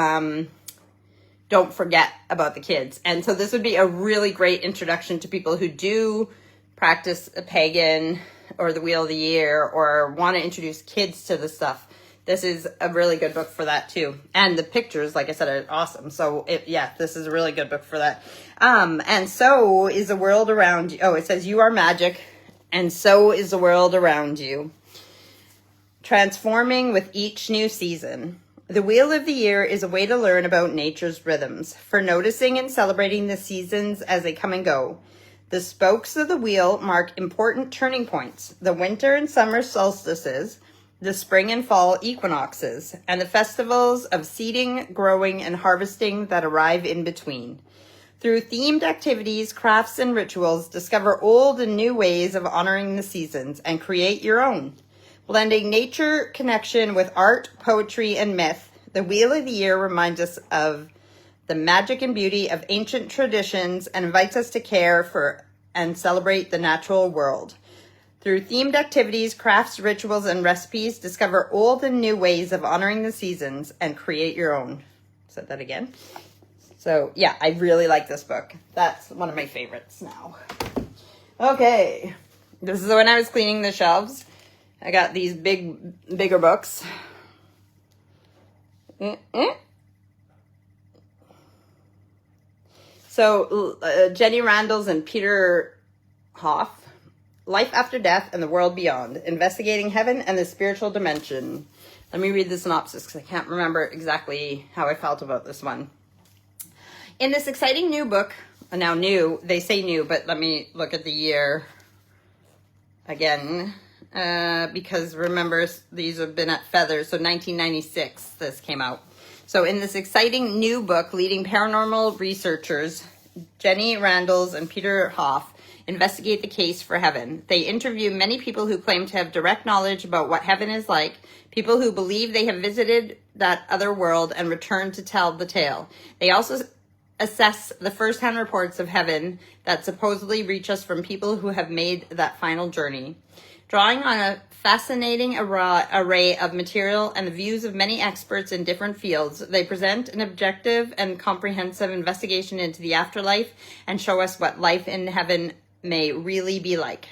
don't forget about the kids. And so this would be a really great introduction to people who do practice a pagan or the Wheel of the Year or want to introduce kids to the stuff. This is a really good book for that too. And the pictures, like I said, are awesome. So this is a really good book for that. And so is the world around you. Oh, it says you are magic and so is the world around you. Transforming with each new season. The Wheel of the Year is a way to learn about nature's rhythms, for noticing and celebrating the seasons as they come and go. The spokes of the wheel mark important turning points, the winter and summer solstices, the spring and fall equinoxes, and the festivals of seeding, growing, and harvesting that arrive in between. Through themed activities, crafts, and rituals, discover old and new ways of honoring the seasons and create your own. Blending nature connection with art, poetry, and myth, the Wheel of the Year reminds us of the magic and beauty of ancient traditions and invites us to care for and celebrate the natural world. Through themed activities, crafts, rituals, and recipes, discover old and new ways of honoring the seasons and create your own. Said that again. So yeah, I really like this book. That's one of my favorites now. Okay, this is when I was cleaning the shelves. I got these bigger books. So Jenny Randles and Peter Hoff, Life After Death and the World Beyond, Investigating Heaven and the Spiritual Dimension. Let me read the synopsis because I can't remember exactly how I felt about this one. In this exciting new book, now new, they say new, but let me look at the year again, because remember, these have been at Feathers, so 1996 this came out. So in this exciting new book, leading paranormal researchers, Jenny Randles and Peter Hoff, investigate the case for heaven. They interview many people who claim to have direct knowledge about what heaven is like, people who believe they have visited that other world and return to tell the tale. They also assess the first-hand reports of heaven that supposedly reach us from people who have made that final journey. Drawing on a fascinating array of material and the views of many experts in different fields, they present an objective and comprehensive investigation into the afterlife and show us what life in heaven may really be like.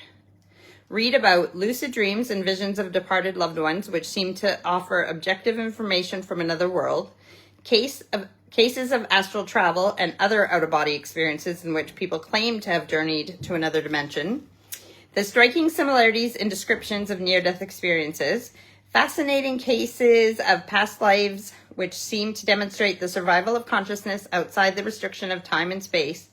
Read about lucid dreams and visions of departed loved ones, which seem to offer objective information from another world, cases of astral travel and other out-of-body experiences in which people claim to have journeyed to another dimension, the striking similarities in descriptions of near-death experiences, fascinating cases of past lives which seem to demonstrate the survival of consciousness outside the restriction of time and space,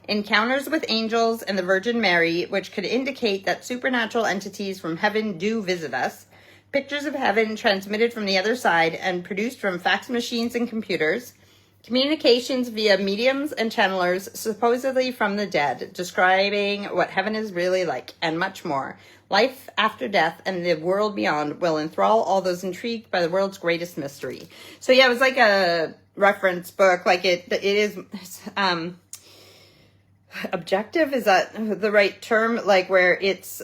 encounters with angels and the Virgin Mary, which could indicate that supernatural entities from heaven do visit us, pictures of heaven transmitted from the other side and produced from fax machines and computers, communications via mediums and channelers supposedly from the dead, describing what heaven is really like, and much more. Life after death and the world beyond will enthrall all those intrigued by the world's greatest mystery. So yeah, it was like a reference book. Like it is objective. Is that the right term? Like where it's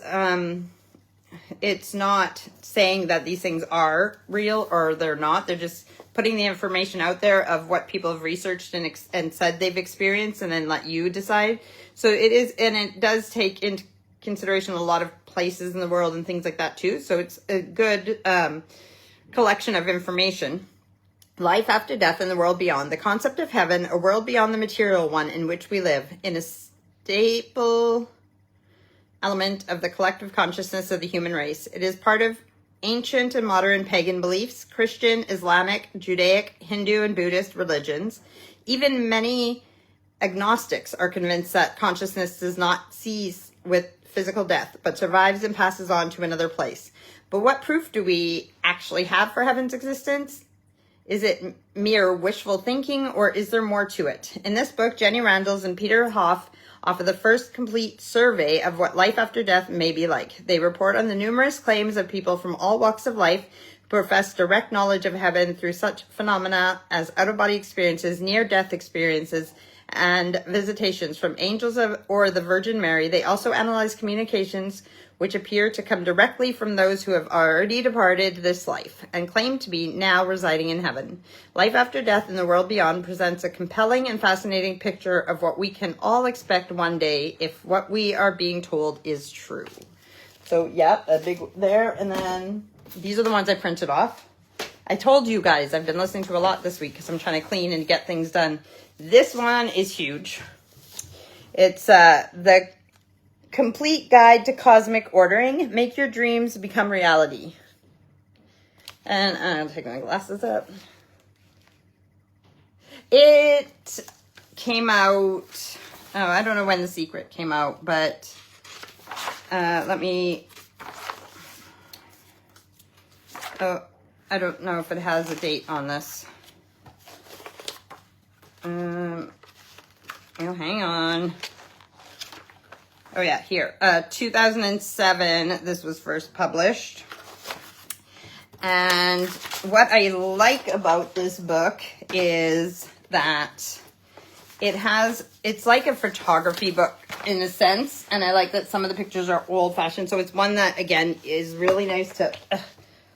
not saying that these things are real or they're not. They're just putting the information out there of what people have researched and said they've experienced, and then let you decide. So it is, and it does take into consideration a lot of places in the world and things like that too. So it's a good collection of information. Life after death and the world beyond. The concept of heaven, a world beyond the material one in which we live, in a staple element of the collective consciousness of the human race. It is part of ancient and modern pagan beliefs, Christian, Islamic, Judaic, Hindu, and Buddhist religions. Even many agnostics are convinced that consciousness does not cease with physical death, but survives and passes on to another place. But what proof do we actually have for heaven's existence? Is it mere wishful thinking, or is there more to it? In this book, Jenny Randles and Peter Hoff offer the first complete survey of what life after death may be like. They report on the numerous claims of people from all walks of life who profess direct knowledge of heaven through such phenomena as out-of-body experiences, near-death experiences, and visitations from angels or the Virgin Mary. They also analyze communications which appear to come directly from those who have already departed this life and claim to be now residing in heaven. Life after death and the world beyond presents a compelling and fascinating picture of what we can all expect one day if what we are being told is true. So, yeah, a big there. And then these are the ones I printed off. I told you guys I've been listening to a lot this week because I'm trying to clean and get things done. This one is huge. It's the Complete Guide to Cosmic Ordering. Make your dreams become reality. And I'll take my glasses up. It came out, I don't know when The Secret came out, but let me, I don't know if it has a date on this. Hang on. Oh yeah, here. 2007, this was first published. And what I like about this book is that it's like a photography book in a sense. And I like that some of the pictures are old fashioned. So it's one that, again, is really nice to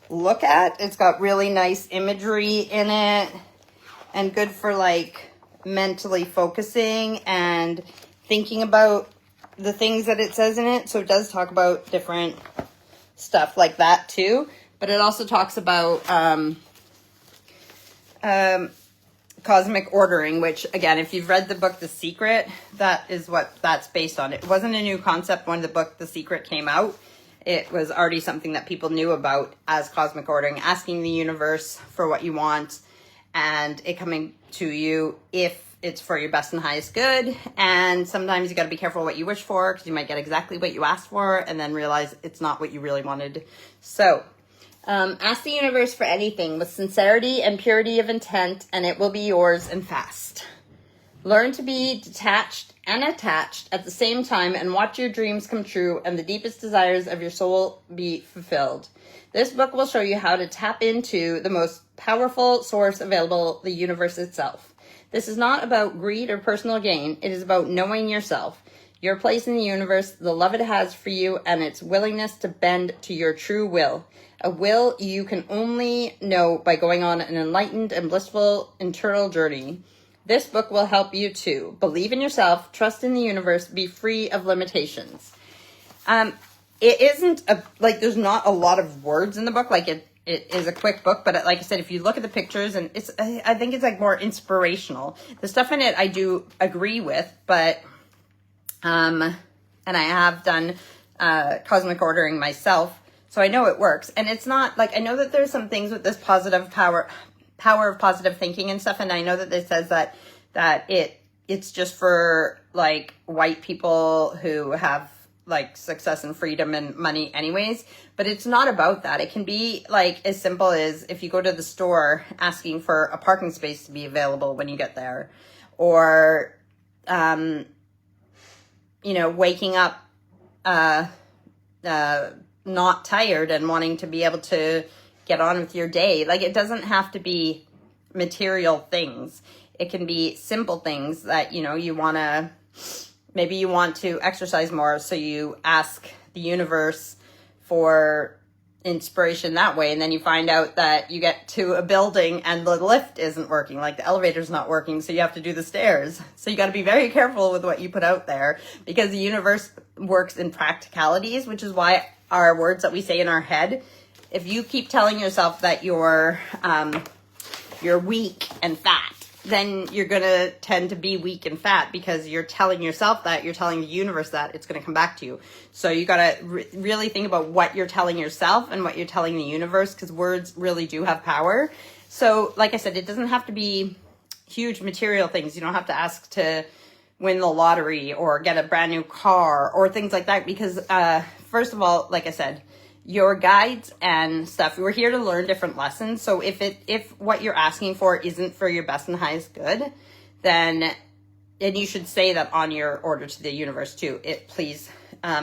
look at. It's got really nice imagery in it and good for like mentally focusing and thinking about the things that it says in it. So it does talk about different stuff like that too, but it also talks about cosmic ordering, which again, if you've read the book The Secret, that is what that's based on. It wasn't a new concept when the book The Secret came out. It was already something that people knew about as cosmic ordering, asking the universe for what you want and it coming to you if it's for your best and highest good. And sometimes you got to be careful what you wish for because you might get exactly what you asked for and then realize it's not what you really wanted. So ask the universe for anything with sincerity and purity of intent, and it will be yours and fast. Learn to be detached and attached at the same time and watch your dreams come true and the deepest desires of your soul be fulfilled. This book will show you how to tap into the most powerful source available, the universe itself. This is not about greed or personal gain. It is about knowing yourself, your place in the universe, the love it has for you, and its willingness to bend to your true will. A will you can only know by going on an enlightened and blissful internal journey. This book will help you to believe in yourself, trust in the universe, be free of limitations. It isn't there's not a lot of words in the book. Like it is a quick book, but like I said, if you look at the pictures and I think it's like more inspirational. The stuff in it I do agree with, but, and I have done, cosmic ordering myself, so I know it works. And it's not like, I know that there's some things with this positive power of positive thinking and stuff. And I know that it says that it's just for like white people who have like success and freedom and money anyways, but it's not about that. It can be like as simple as if you go to the store asking for a parking space to be available when you get there, or waking up not tired and wanting to be able to get on with your day. Like it doesn't have to be material things. It can be simple things that you want to. Maybe you want to exercise more, so you ask the universe for inspiration that way, and then you find out that you get to a building and the lift isn't working, like the elevator's not working, so you have to do the stairs. So you got to be very careful with what you put out there, because the universe works in practicalities, which is why our words that we say in our head, if you keep telling yourself that you're weak and fat, then you're going to tend to be weak and fat because you're telling yourself that, you're telling the universe that it's going to come back to you. So you got to really think about what you're telling yourself and what you're telling the universe, because words really do have power. So like I said, it doesn't have to be huge material things. You don't have to ask to win the lottery or get a brand new car or things like that, because first of all, like I said, your guides and stuff. We're here to learn different lessons. So if what you're asking for isn't for your best and highest good, then and you should say that on your order to the universe too. Please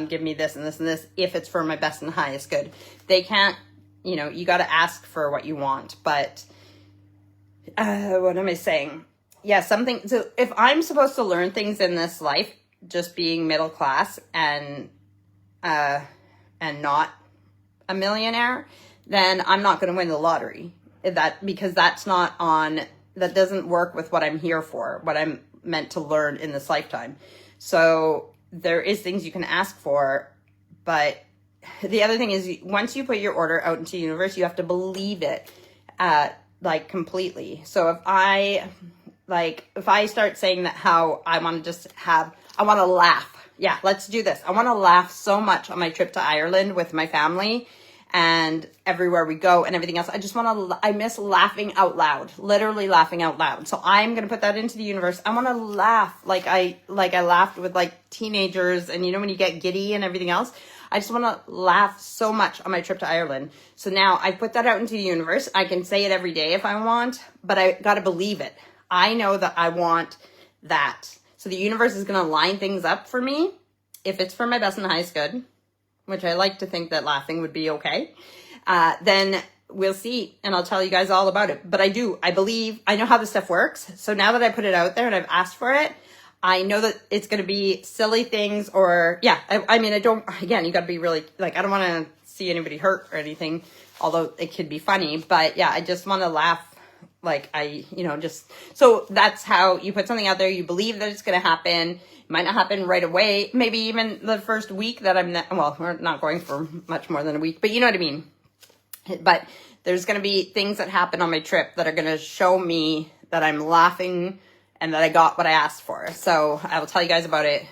give me this and this and this if it's for my best and highest good. They can't, you got to ask for what you want. But what am I saying? Yeah, so if I'm supposed to learn things in this life, just being middle class and not a millionaire, then I'm not going to win the lottery. Because that doesn't work with what I'm here for, what I'm meant to learn in this lifetime. So there is things you can ask for, but the other thing is once you put your order out into the universe, you have to believe it completely. So if I start saying that how I want to laugh. Yeah, let's do this. I want to laugh so much on my trip to Ireland with my family and everywhere we go and everything else. I miss laughing out loud, literally laughing out loud. So I'm going to put that into the universe. I want to laugh like I laughed with teenagers and when you get giddy and everything else. I just want to laugh so much on my trip to Ireland. So now I put that out into the universe. I can say it every day if I want, but I got to believe it. I know that I want that. So the universe is going to line things up for me if it's for my best and highest good, which I like to think that laughing would be okay. Then we'll see, and I'll tell you guys all about it. But I believe, I know how this stuff works. So now that I put it out there and I've asked for it, I know that it's going to be silly things or, yeah, I don't, again, you got to be really, I don't want to see anybody hurt or anything, although it could be funny. But yeah, I just want to laugh. So that's how you put something out there. You believe that it's going to happen. It might not happen right away. Maybe even the first week that we're not going for much more than a week, but you know what I mean? But there's going to be things that happen on my trip that are going to show me that I'm laughing and that I got what I asked for. So I will tell you guys about it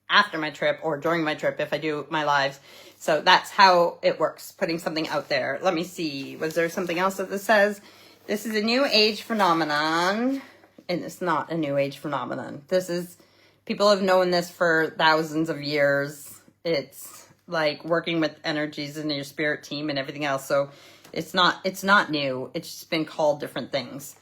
after my trip or during my trip if I do my lives. So that's how it works, putting something out there. Let me see. Was there something else that this says? This is a new age phenomenon, and it's not a new age phenomenon. People have known this for thousands of years. It's like working with energies in your spirit team and everything else. So it's not new. It's just been called different things.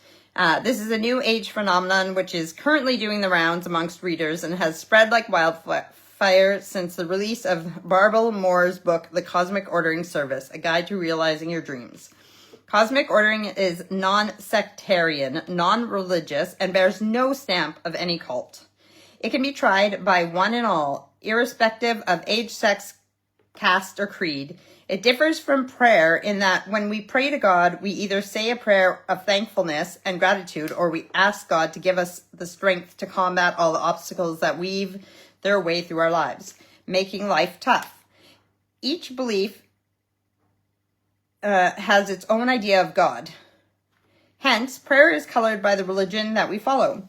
This is a new age phenomenon, which is currently doing the rounds amongst readers and has spread like wildfire since the release of Barbara Moore's book, The Cosmic Ordering Service, A Guide to Realizing Your Dreams. Cosmic ordering is non-sectarian, non-religious, and bears no stamp of any cult. It can be tried by one and all, irrespective of age, sex, caste, or creed. It differs from prayer in that when we pray to God, we either say a prayer of thankfulness and gratitude, or we ask God to give us the strength to combat all the obstacles that weave their way through our lives, making life tough. Each belief has its own idea of God. Hence, prayer is colored by the religion that we follow.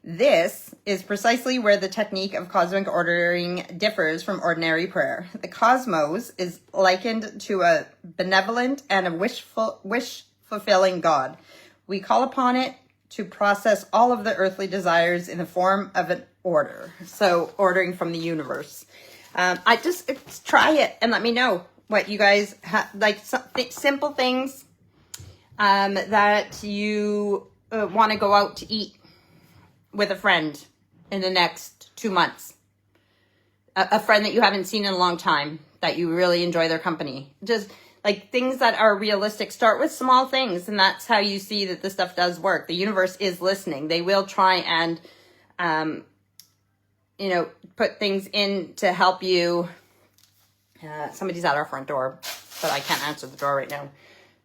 This is precisely where the technique of cosmic ordering differs from ordinary prayer. The cosmos is likened to a benevolent and a wish-fulfilling God. We call upon it to process all of the earthly desires in the form of an order. So, ordering from the universe. Try it and let me know what you guys simple things that you want to go out to eat with a friend in the next 2 months. A friend that you haven't seen in a long time, that you really enjoy their company. Just things that are realistic. Start with small things, and that's how you see that this stuff does work. The universe is listening. They will try and, put things in to help you. Somebody's at our front door, but I can't answer the door right now.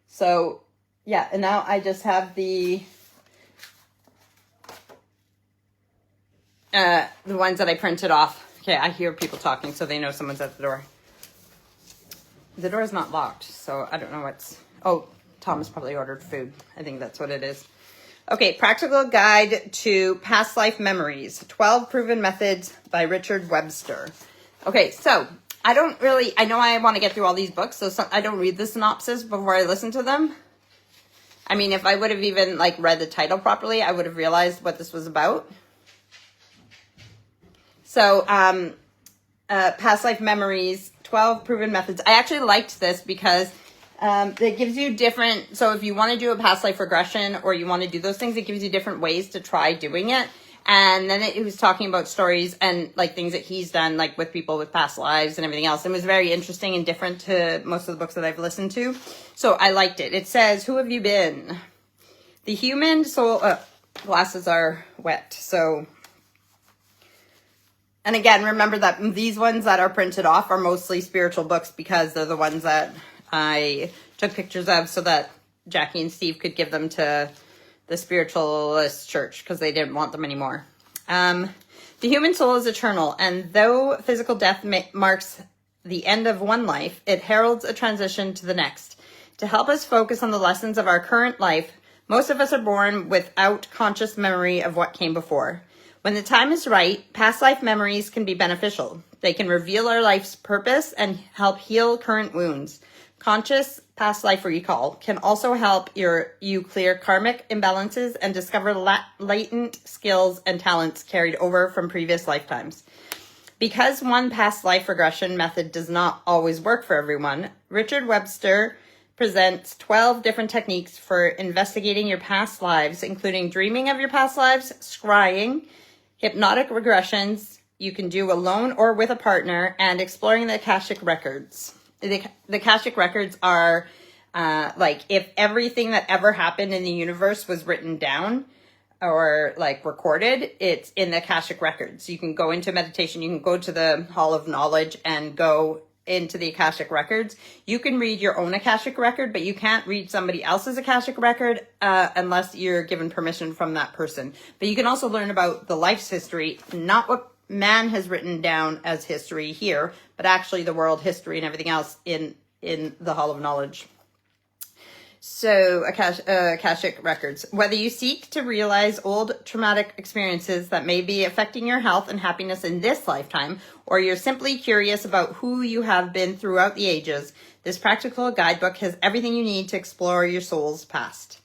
So, yeah, and now I just have the ones that I printed off. Okay, I hear people talking, so they know someone's at the door. The door is not locked, so I don't know what's... Oh, Thomas probably ordered food. I think that's what it is. Okay, Practical Guide to Past Life Memories. 12 Proven Methods by Richard Webster. Okay, so... I know I want to get through all these books, so I don't read the synopsis before I listen to them. I mean, if I would have even, read the title properly, I would have realized what this was about. So, Past Life Memories, 12 proven methods. I actually liked this because it gives you different, so if you want to do a past life regression or you want to do those things, it gives you different ways to try doing it. And then it was talking about stories and like things that he's done, like with people with past lives and everything else. It was very interesting and different to most of the books that I've listened to. So I liked it. It says, who have you been? The human soul, glasses are wet. So, and again, remember that these ones that are printed off are mostly spiritual books because they're the ones that I took pictures of so that Jackie and Steve could give them to the spiritualist church because they didn't want them anymore. The human soul is eternal, and though physical death marks the end of one life, it heralds a transition to the next. To help us focus on the lessons of our current life, most of us are born without conscious memory of what came before. When the time is right, past life memories can be beneficial. They can reveal our life's purpose and help heal current wounds. Conscious past life recall can also help you clear karmic imbalances and discover latent skills and talents carried over from previous lifetimes. Because one past life regression method does not always work for everyone, Richard Webster presents 12 different techniques for investigating your past lives, including dreaming of your past lives, scrying, hypnotic regressions you can do alone or with a partner, and exploring the Akashic records. The Akashic records are like if everything that ever happened in the universe was written down or like recorded, it's in the Akashic records. You can go into meditation, you can go to the Hall of Knowledge and go into the Akashic records. You can read your own Akashic record, but you can't read somebody else's Akashic record unless you're given permission from that person. But you can also learn about the life's history, not what man has written down as history here, but actually the world history and everything else in the Hall of Knowledge. So Akashic records. Whether you seek to realize old traumatic experiences that may be affecting your health and happiness in this lifetime, or you're simply curious about who you have been throughout the ages, this practical guidebook has everything you need to explore your soul's past.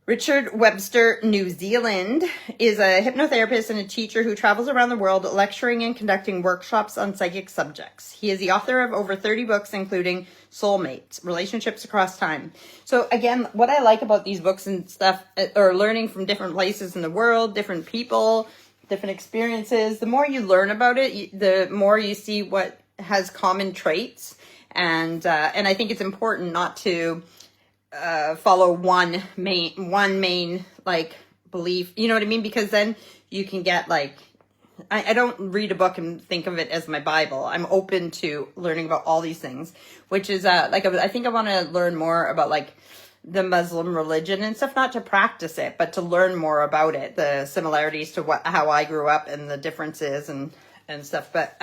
Richard Webster, New Zealand, is a hypnotherapist and a teacher who travels around the world lecturing and conducting workshops on psychic subjects. He is the author of over 30 books, including Soulmates, Relationships Across Time. So again, what I like about these books and stuff, or learning from different places in the world, different people, different experiences, the more you learn about it, the more you see what has common traits. And I think it's important not to follow one main like belief, you know what I mean? Because then you can get like, I don't read a book and think of it as my Bible. I'm open to learning about all these things, which is like, I think I want to learn more about like the Muslim religion and stuff, not to practice it, but to learn more about it, the similarities to how I grew up and the differences and stuff. But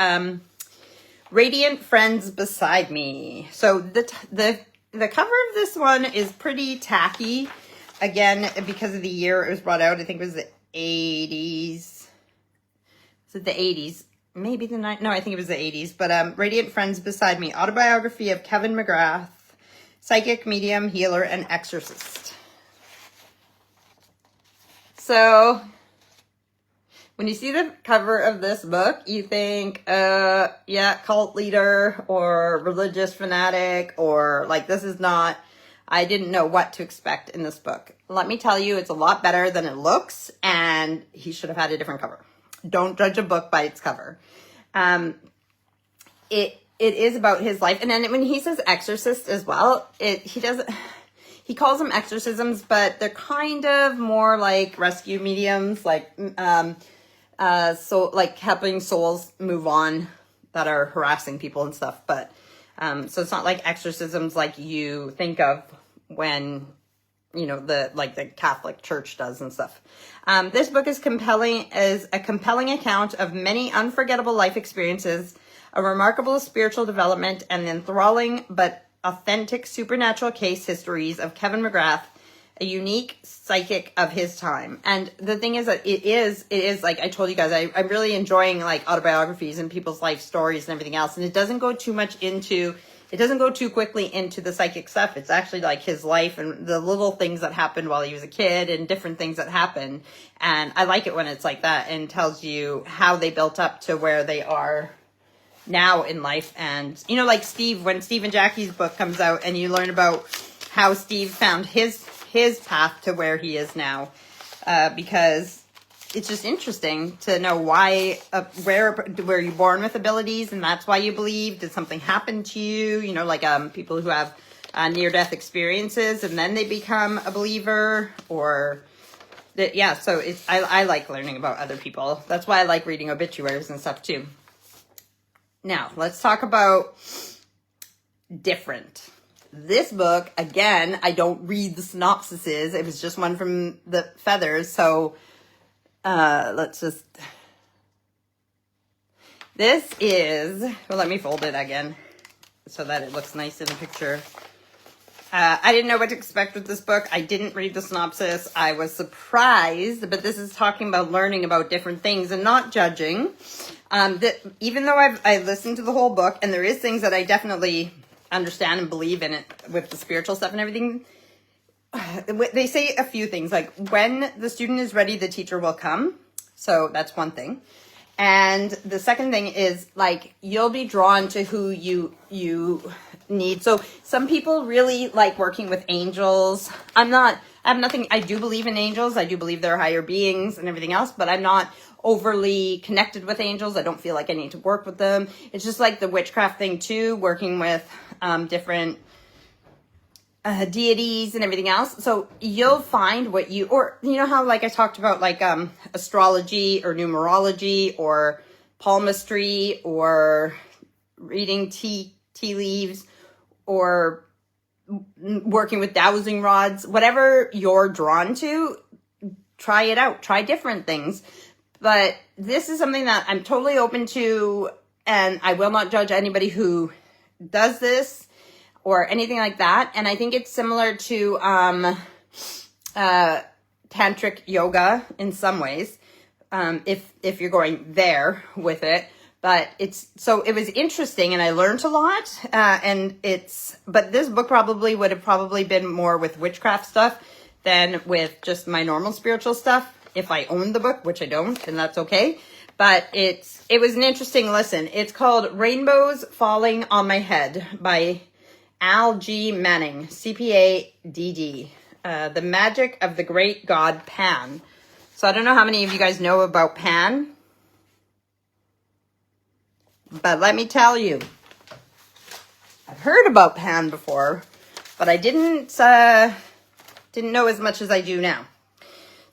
Radiant Friends Beside Me. So the cover of this one is pretty tacky. Again, because of the year it was brought out. I think it was the 80s. Is it the 80s? Maybe the 90s. No, I think it was the 80s. But Radiant Friends Beside Me. Autobiography of Kevin McGrath. Psychic, medium, healer, and exorcist. So when you see the cover of this book, you think, yeah, cult leader or religious fanatic, or like, this is not, I didn't know what to expect in this book. Let me tell you, it's a lot better than it looks, and he should have had a different cover. Don't judge a book by its cover. It is about his life. And then when he says exorcist as well, he calls them exorcisms, but they're kind of more like rescue mediums, like, so like helping souls move on that are harassing people and stuff. But so it's not like exorcisms like you think of when, you know, the Catholic Church does and stuff. This book is a compelling account of many unforgettable life experiences, a remarkable spiritual development, and enthralling but authentic supernatural case histories of Kevin McGrath, a unique psychic of his time. And the thing is that it is like I told you guys, I'm really enjoying like autobiographies and people's life stories and everything else. And it doesn't go too quickly into the psychic stuff. It's actually like his life and the little things that happened while he was a kid and different things that happen. And I like it when it's like that and tells you how they built up to where they are now in life. And, you know, like when Steve and Jackie's book comes out and you learn about how Steve found his path to where he is now, because it's just interesting to know why, were you born with abilities and that's why you believe? Did something happen to you? You know, like people who have near-death experiences and then they become a believer, or that, yeah. So I like learning about other people. That's why I like reading obituaries and stuff too. Now let's talk about different. This book, again, I don't read the synopsises. It was just one from the Feathers. So let's just, this is, well, let me fold it again so that it looks nice in the picture. I didn't know what to expect with this book. I didn't read the synopsis. I was surprised, but this is talking about learning about different things and not judging. Even though I listened to the whole book, and there is things that I definitely understand and believe in it with the spiritual stuff and everything, they say a few things, like when the student is ready, the teacher will come. So that's one thing. And the second thing is, like, you'll be drawn to who you need. So some people really like working with angels. I do believe in angels. I do believe they're higher beings and everything else, but I'm not overly connected with angels. I don't feel like I need to work with them. It's just like the witchcraft thing too, working with different deities and everything else. So you'll find what or you know how, like I talked about, like astrology or numerology or palmistry or reading tea leaves or working with dowsing rods, whatever you're drawn to, try it out, try different things. But this is something that I'm totally open to, and I will not judge anybody who does this or anything like that. And I think it's similar to tantric yoga in some ways, if you're going there with it. But it was interesting, and I learned a lot. But this book would have been more with witchcraft stuff than with just my normal spiritual stuff. If I owned the book, which I don't, and that's okay. But it was an interesting listen. It's called Rainbows Falling on My Head by Al G. Manning, CPA-DD. The Magic of the Great God Pan. So I don't know how many of you guys know about Pan, but let me tell you, I've heard about Pan before, but I didn't know as much as I do now.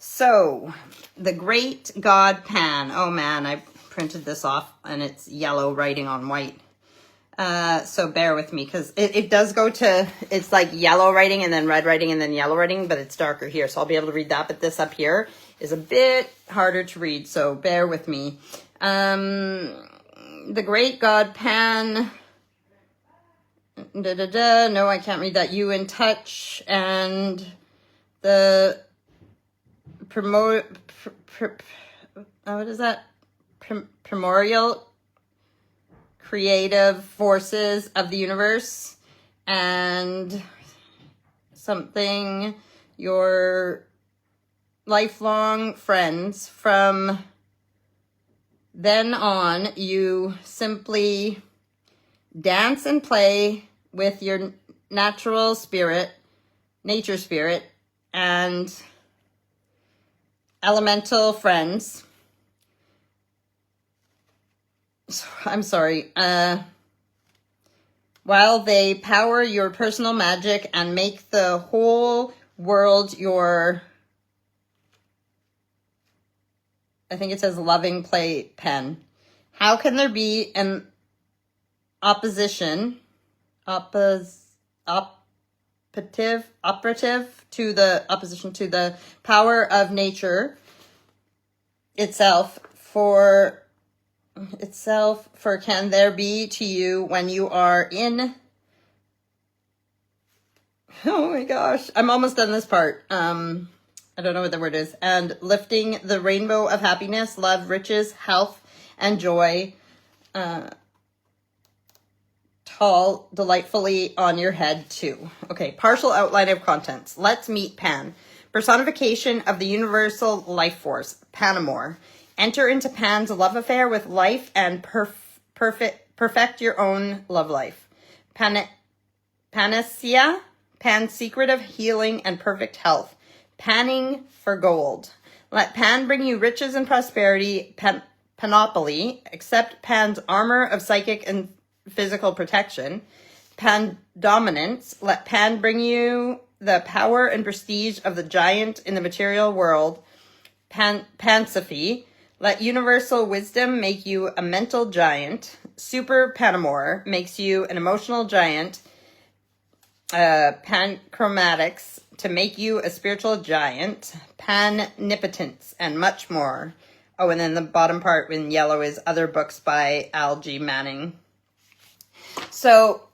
So, the Great God Pan. Oh man, I printed this off and it's yellow writing on white. So bear with me, because it does go to, it's like yellow writing and then red writing and then yellow writing, but it's darker here. So I'll be able to read that, but this up here is a bit harder to read, so bear with me. The Great God Pan. No, I can't read that. You in Touch, and the what is that? Primordial creative forces of the universe, and something, your lifelong friends. From then on, you simply dance and play with your nature spirit, and elemental friends. I'm sorry. While they power your personal magic and make the whole world your, I think it says, loving playpen. How can there be an operative to the power of nature itself, for can there be to you when you are in, oh my gosh, I'm almost done this part. I don't know what the word is. And lifting the rainbow of happiness, love, riches, health, and joy, tall, delightfully on your head too. Okay, partial outline of contents. Let's meet Pan. Personification of the universal life force, Panamore. Enter into Pan's love affair with life and perfect your own love life. Panacea, Pan's secret of healing and perfect health. Panning for gold. Let Pan bring you riches and prosperity. Panoply, accept Pan's armor of psychic and physical protection. Pan dominance, let Pan bring you the power and prestige of the giant in the material world. Pansophy, let universal wisdom make you a mental giant. Super Panamore makes you an emotional giant. Panchromatics, to make you a spiritual giant. Pannipotence, and much more. Oh, and then the bottom part in yellow is other books by Al G. Manning. So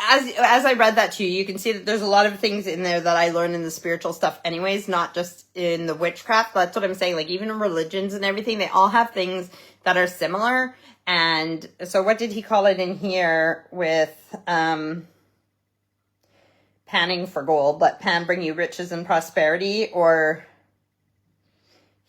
as I read that to you, you can see that there's a lot of things in there that I learned in the spiritual stuff anyways, not just in the witchcraft. That's what I'm saying. Like, even in religions and everything, they all have things that are similar. And so what did he call it in here with panning for gold? Let Pan bring you riches and prosperity, or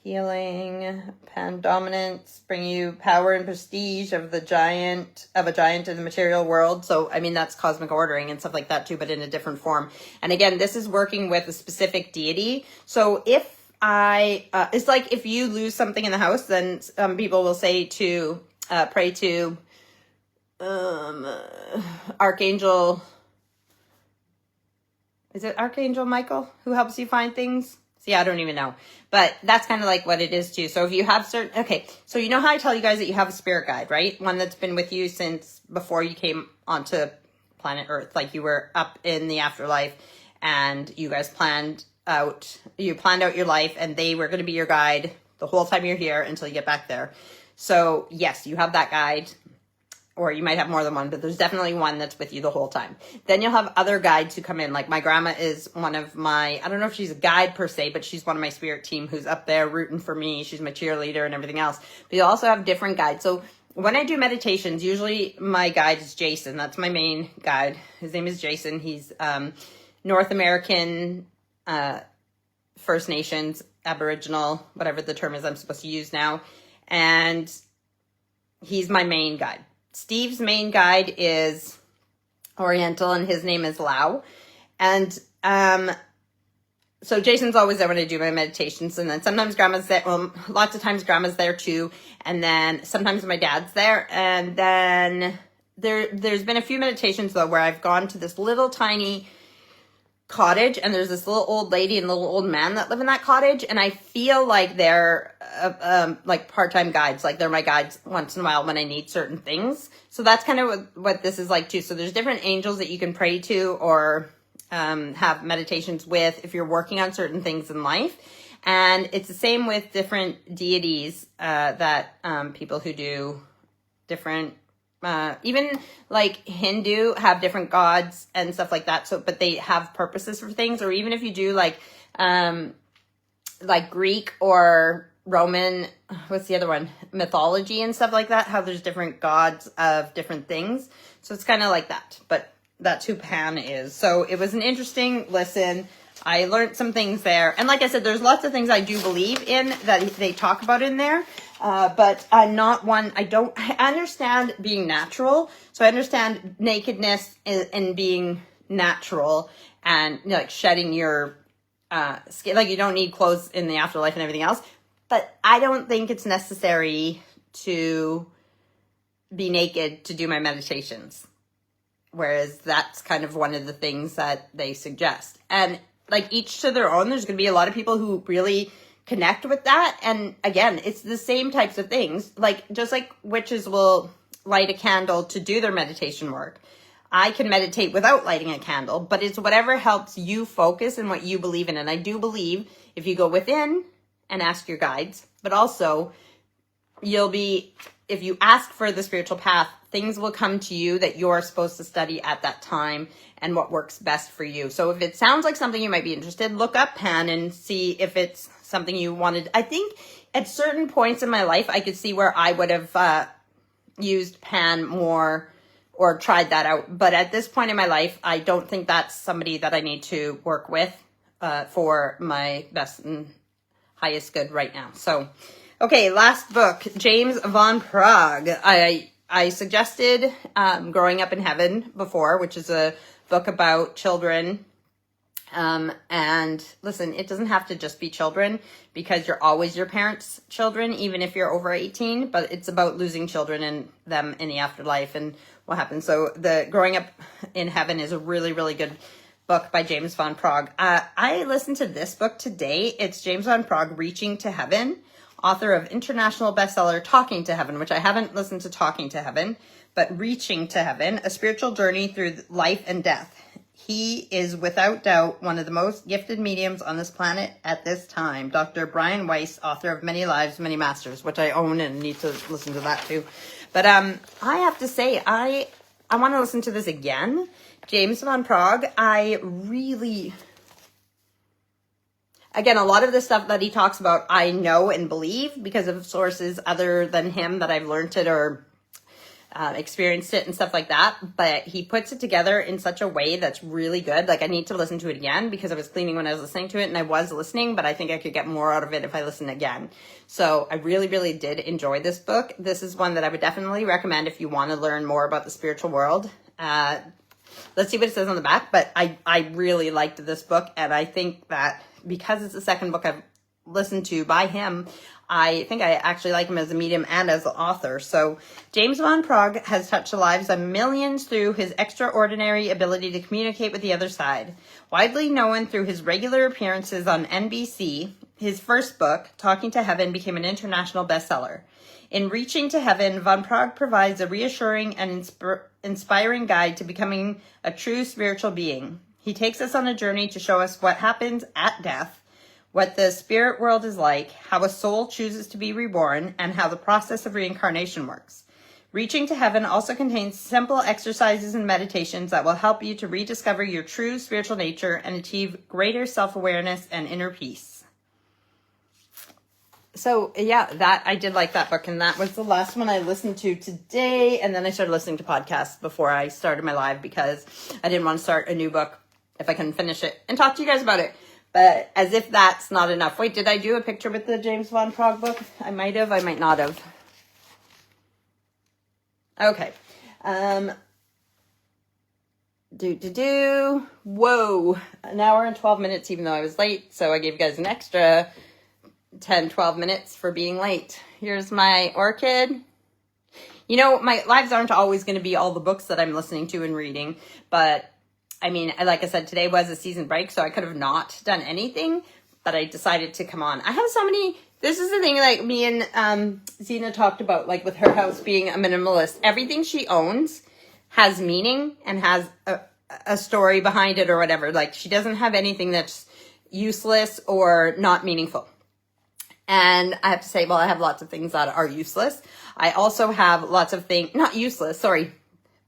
healing, Pan dominance, bring you power and prestige of a giant in the material world. So, I mean, that's cosmic ordering and stuff like that too, but in a different form. And again, this is working with a specific deity. So if it's like if you lose something in the house, then people will say to pray to Archangel, is it Archangel Michael who helps you find things? See, I don't even know. But that's kind of like what it is too. So if you have okay, so you know how I tell you guys that you have a spirit guide, right? One that's been with you since before you came onto planet Earth. Like, you were up in the afterlife and you guys planned out your life, and they were going to be your guide the whole time you're here until you get back there. So yes, you have that guide. Or you might have more than one, but there's definitely one that's with you the whole time. Then you'll have other guides who come in. Like, my grandma is one of my, I don't know if she's a guide per se, but she's one of my spirit team who's up there rooting for me. She's my cheerleader and everything else. But you also have different guides. So when I do meditations, usually my guide is Jason. That's my main guide. His name is Jason. He's North American, First Nations, Aboriginal, whatever the term is I'm supposed to use now. And he's my main guide. Steve's main guide is Oriental, and his name is Lau. And so Jason's always there when I do my meditations, and then sometimes Grandma's there. Well, lots of times Grandma's there too, and then sometimes my dad's there. And then there's been a few meditations though where I've gone to this little tiny cottage, and there's this little old lady and little old man that live in that cottage, and I feel like they're like part-time guides. Like, they're my guides once in a while when I need certain things. So that's kind of what this is like too. So there's different angels that you can pray to or have meditations with if you're working on certain things in life. And it's the same with different deities that people who do different even like Hindu have different gods and stuff like that. So, but they have purposes for things. Or even if you do like Greek or Roman, what's the other one? Mythology and stuff like that, how there's different gods of different things. So it's kind of like that, but that's who Pan is. So it was an interesting listen. I learned some things there. And like I said, there's lots of things I do believe in that they talk about in there. But I'm not one, I understand being natural. So I understand nakedness and being natural, and, you know, like shedding your skin. Like, you don't need clothes in the afterlife and everything else. But I don't think it's necessary to be naked to do my meditations. Whereas that's kind of one of the things that they suggest. And like, each to their own. There's going to be a lot of people who really connect with that. And again, it's the same types of things. Like, just like witches will light a candle to do their meditation work, I can meditate without lighting a candle, but it's whatever helps you focus and what you believe in. And I do believe if you go within and ask your guides, but also if you ask for the spiritual path, things will come to you that you're supposed to study at that time and what works best for you. So if it sounds like something you might be interested, look up Pan and see if it's something you wanted. I think at certain points in my life, I could see where I would have used Pan more or tried that out. But at this point in my life, I don't think that's somebody that I need to work with for my best and highest good right now. So, okay, last book, James Van Praagh. I I suggested Growing Up in Heaven before, which is a book about children. And listen, it doesn't have to just be children, because you're always your parents' children, even if you're over 18, but it's about losing children and them in the afterlife and what happens. So the Growing Up in Heaven is a really, really good book by James Van Praagh. I listened to this book today. It's James Van Praagh, Reaching to Heaven, author of international bestseller Talking to Heaven, which I haven't listened to Talking to Heaven, but Reaching to Heaven, a spiritual journey through life and death. He is without doubt one of the most gifted mediums on this planet at this time. Dr. Brian Weiss, author of Many Lives, Many Masters, which I own and need to listen to that too. But I have to say, I want to listen to this again. James Van Praagh, again, a lot of the stuff that he talks about, I know and believe because of sources other than him that I've learned it or experienced it and stuff like that. But he puts it together in such a way that's really good. Like, I need to listen to it again because I was cleaning when I was listening to it, and I was listening, but I think I could get more out of it if I listen again. So I really, really did enjoy this book. This is one that I would definitely recommend if you want to learn more about the spiritual world. Let's see what it says on the back, but I really liked this book, and I think that because it's the second book I've listened to by him, I think I actually like him as a medium and as an author. So James Van Praagh has touched the lives of millions through his extraordinary ability to communicate with the other side. Widely known through his regular appearances on NBC, his first book, Talking to Heaven, became an international bestseller. In Reaching to Heaven, Van Praagh provides a reassuring and inspiring guide to becoming a true spiritual being. He takes us on a journey to show us what happens at death, what the spirit world is like, how a soul chooses to be reborn, and how the process of reincarnation works. Reaching to Heaven also contains simple exercises and meditations that will help you to rediscover your true spiritual nature and achieve greater self-awareness and inner peace. So yeah, I did like that book, and that was the last one I listened to today. And then I started listening to podcasts before I started my live because I didn't want to start a new book if I couldn't finish it and talk to you guys about it. But as if that's not enough. Wait, did I do a picture with the James Van Praagh book? I might have, I might not have. Okay. Whoa. An hour and 12 minutes, even though I was late. So I gave you guys an extra 10, 12 minutes for being late. Here's my orchid. You know, my lives aren't always going to be all the books that I'm listening to and reading, but I mean, like I said, today was a season break, so I could have not done anything, but I decided to come on. I have so many, this is the thing, like me and Zena talked about, like with her house being a minimalist. Everything she owns has meaning and has a story behind it or whatever. Like, she doesn't have anything that's useless or not meaningful. And I have to say, well, I have lots of things that are useless. I also have lots of things, not useless, sorry,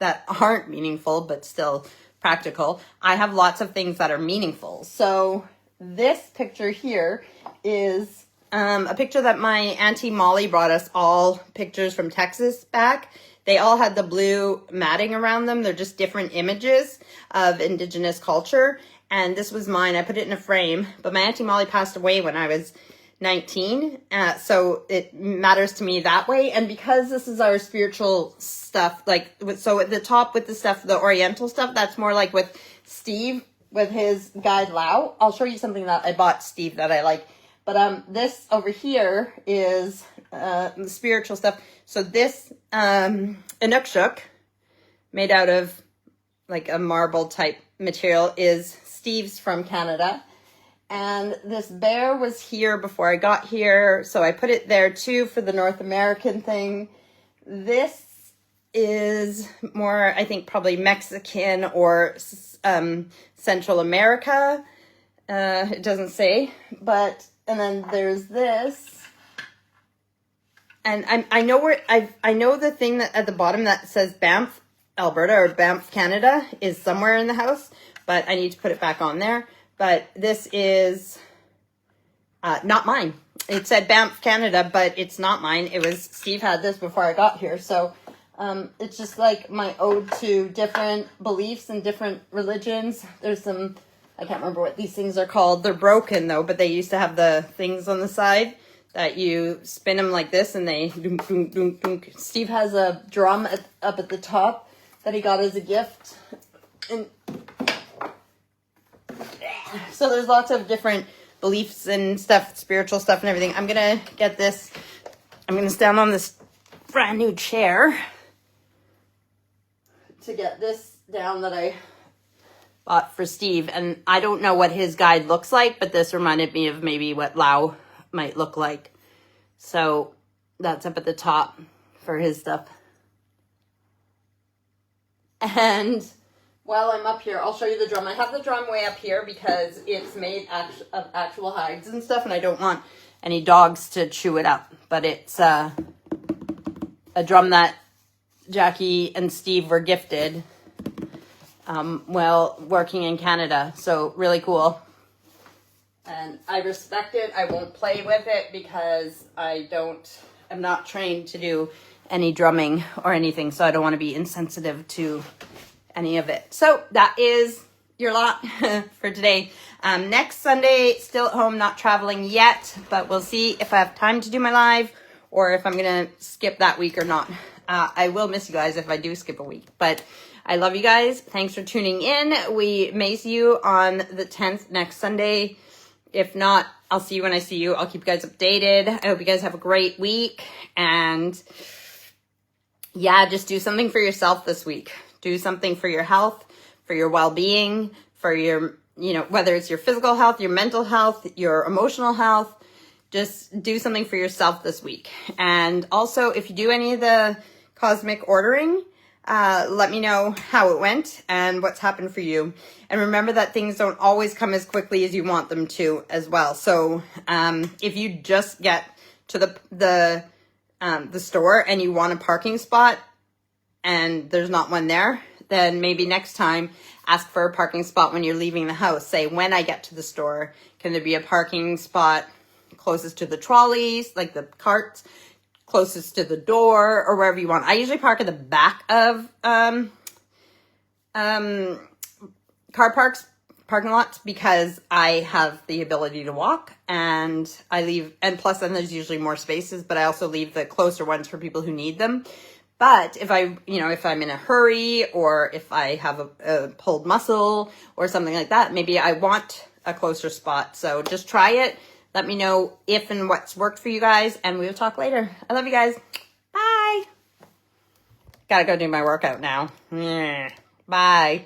that aren't meaningful, but still practical. I have lots of things that are meaningful. So this picture here is a picture that my Auntie Molly brought us, all pictures from Texas back. They all had the blue matting around them. They're just different images of Indigenous culture. And this was mine. I put it in a frame, but my Auntie Molly passed away when I was 19. So it matters to me that way. And because this is our spiritual stuff, like, so at the top with the stuff, the Oriental stuff, that's more like with Steve, with his guide Lao. I'll show you something that I bought Steve that I like. But this over here is the spiritual stuff. So this Inukshuk, made out of like a marble type material, is Steve's from Canada. And this bear was here before I got here, so I put it there too for the North American thing. This is more, I think, probably Mexican or Central America. It doesn't say, but, and then there's this. And I know the thing that at the bottom that says Banff, Alberta, or Banff, Canada is somewhere in the house, but I need to put it back on there. But this is not mine. It said Banff, Canada, but it's not mine. It was, Steve had this before I got here. So it's just like my ode to different beliefs and different religions. There's some, I can't remember what these things are called. They're broken though, but they used to have the things on the side. that you spin them like this and they dunk, dunk, dunk, dunk. Steve has a drum up at the top that he got as a gift. And so there's lots of different beliefs and stuff, spiritual stuff and everything. I'm going to get this. I'm going to stand on this brand new chair to get this down that I bought for Steve. And I don't know what his guide looks like, but this reminded me of maybe what Lao might look like. So that's up at the top for his stuff. And while I'm up here, I'll show you the drum. I have the drum way up here because it's made of actual hides and stuff, and I don't want any dogs to chew it up. But it's a drum that Jackie and Steve were gifted while working in Canada. So really cool. And I respect it. I won't play with it because I'm not trained to do any drumming or anything. So I don't want to be insensitive to any of it. So that is your lot for today. Next Sunday, still at home, not traveling yet, but we'll see if I have time to do my live or if I'm going to skip that week or not. I will miss you guys if I do skip a week, but I love you guys. Thanks for tuning in. We may see you on the 10th next Sunday. If not, I'll see you when I see you. I'll keep you guys updated. I hope you guys have a great week. And yeah, just do something for yourself this week. Do something for your health, for your well-being, for your, whether it's your physical health, your mental health, your emotional health. Just do something for yourself this week. And also, if you do any of the cosmic ordering, let me know how it went and what's happened for you. And remember that things don't always come as quickly as you want them to as well. So if you just get to the store and you want a parking spot and there's not one there, then maybe next time ask for a parking spot when you're leaving the house. Say, when I get to the store, can there be a parking spot closest to the trolleys, like the carts, closest to the door, or wherever you want. I usually park at the back of parking lots because I have the ability to walk, and I leave, and plus then there's usually more spaces, but I also leave the closer ones for people who need them. But if if I'm in a hurry or if I have a pulled muscle or something like that, maybe I want a closer spot. So just try it. Let me know if and what's worked for you guys, and we will talk later. I love you guys. Bye. Gotta go do my workout now. Bye.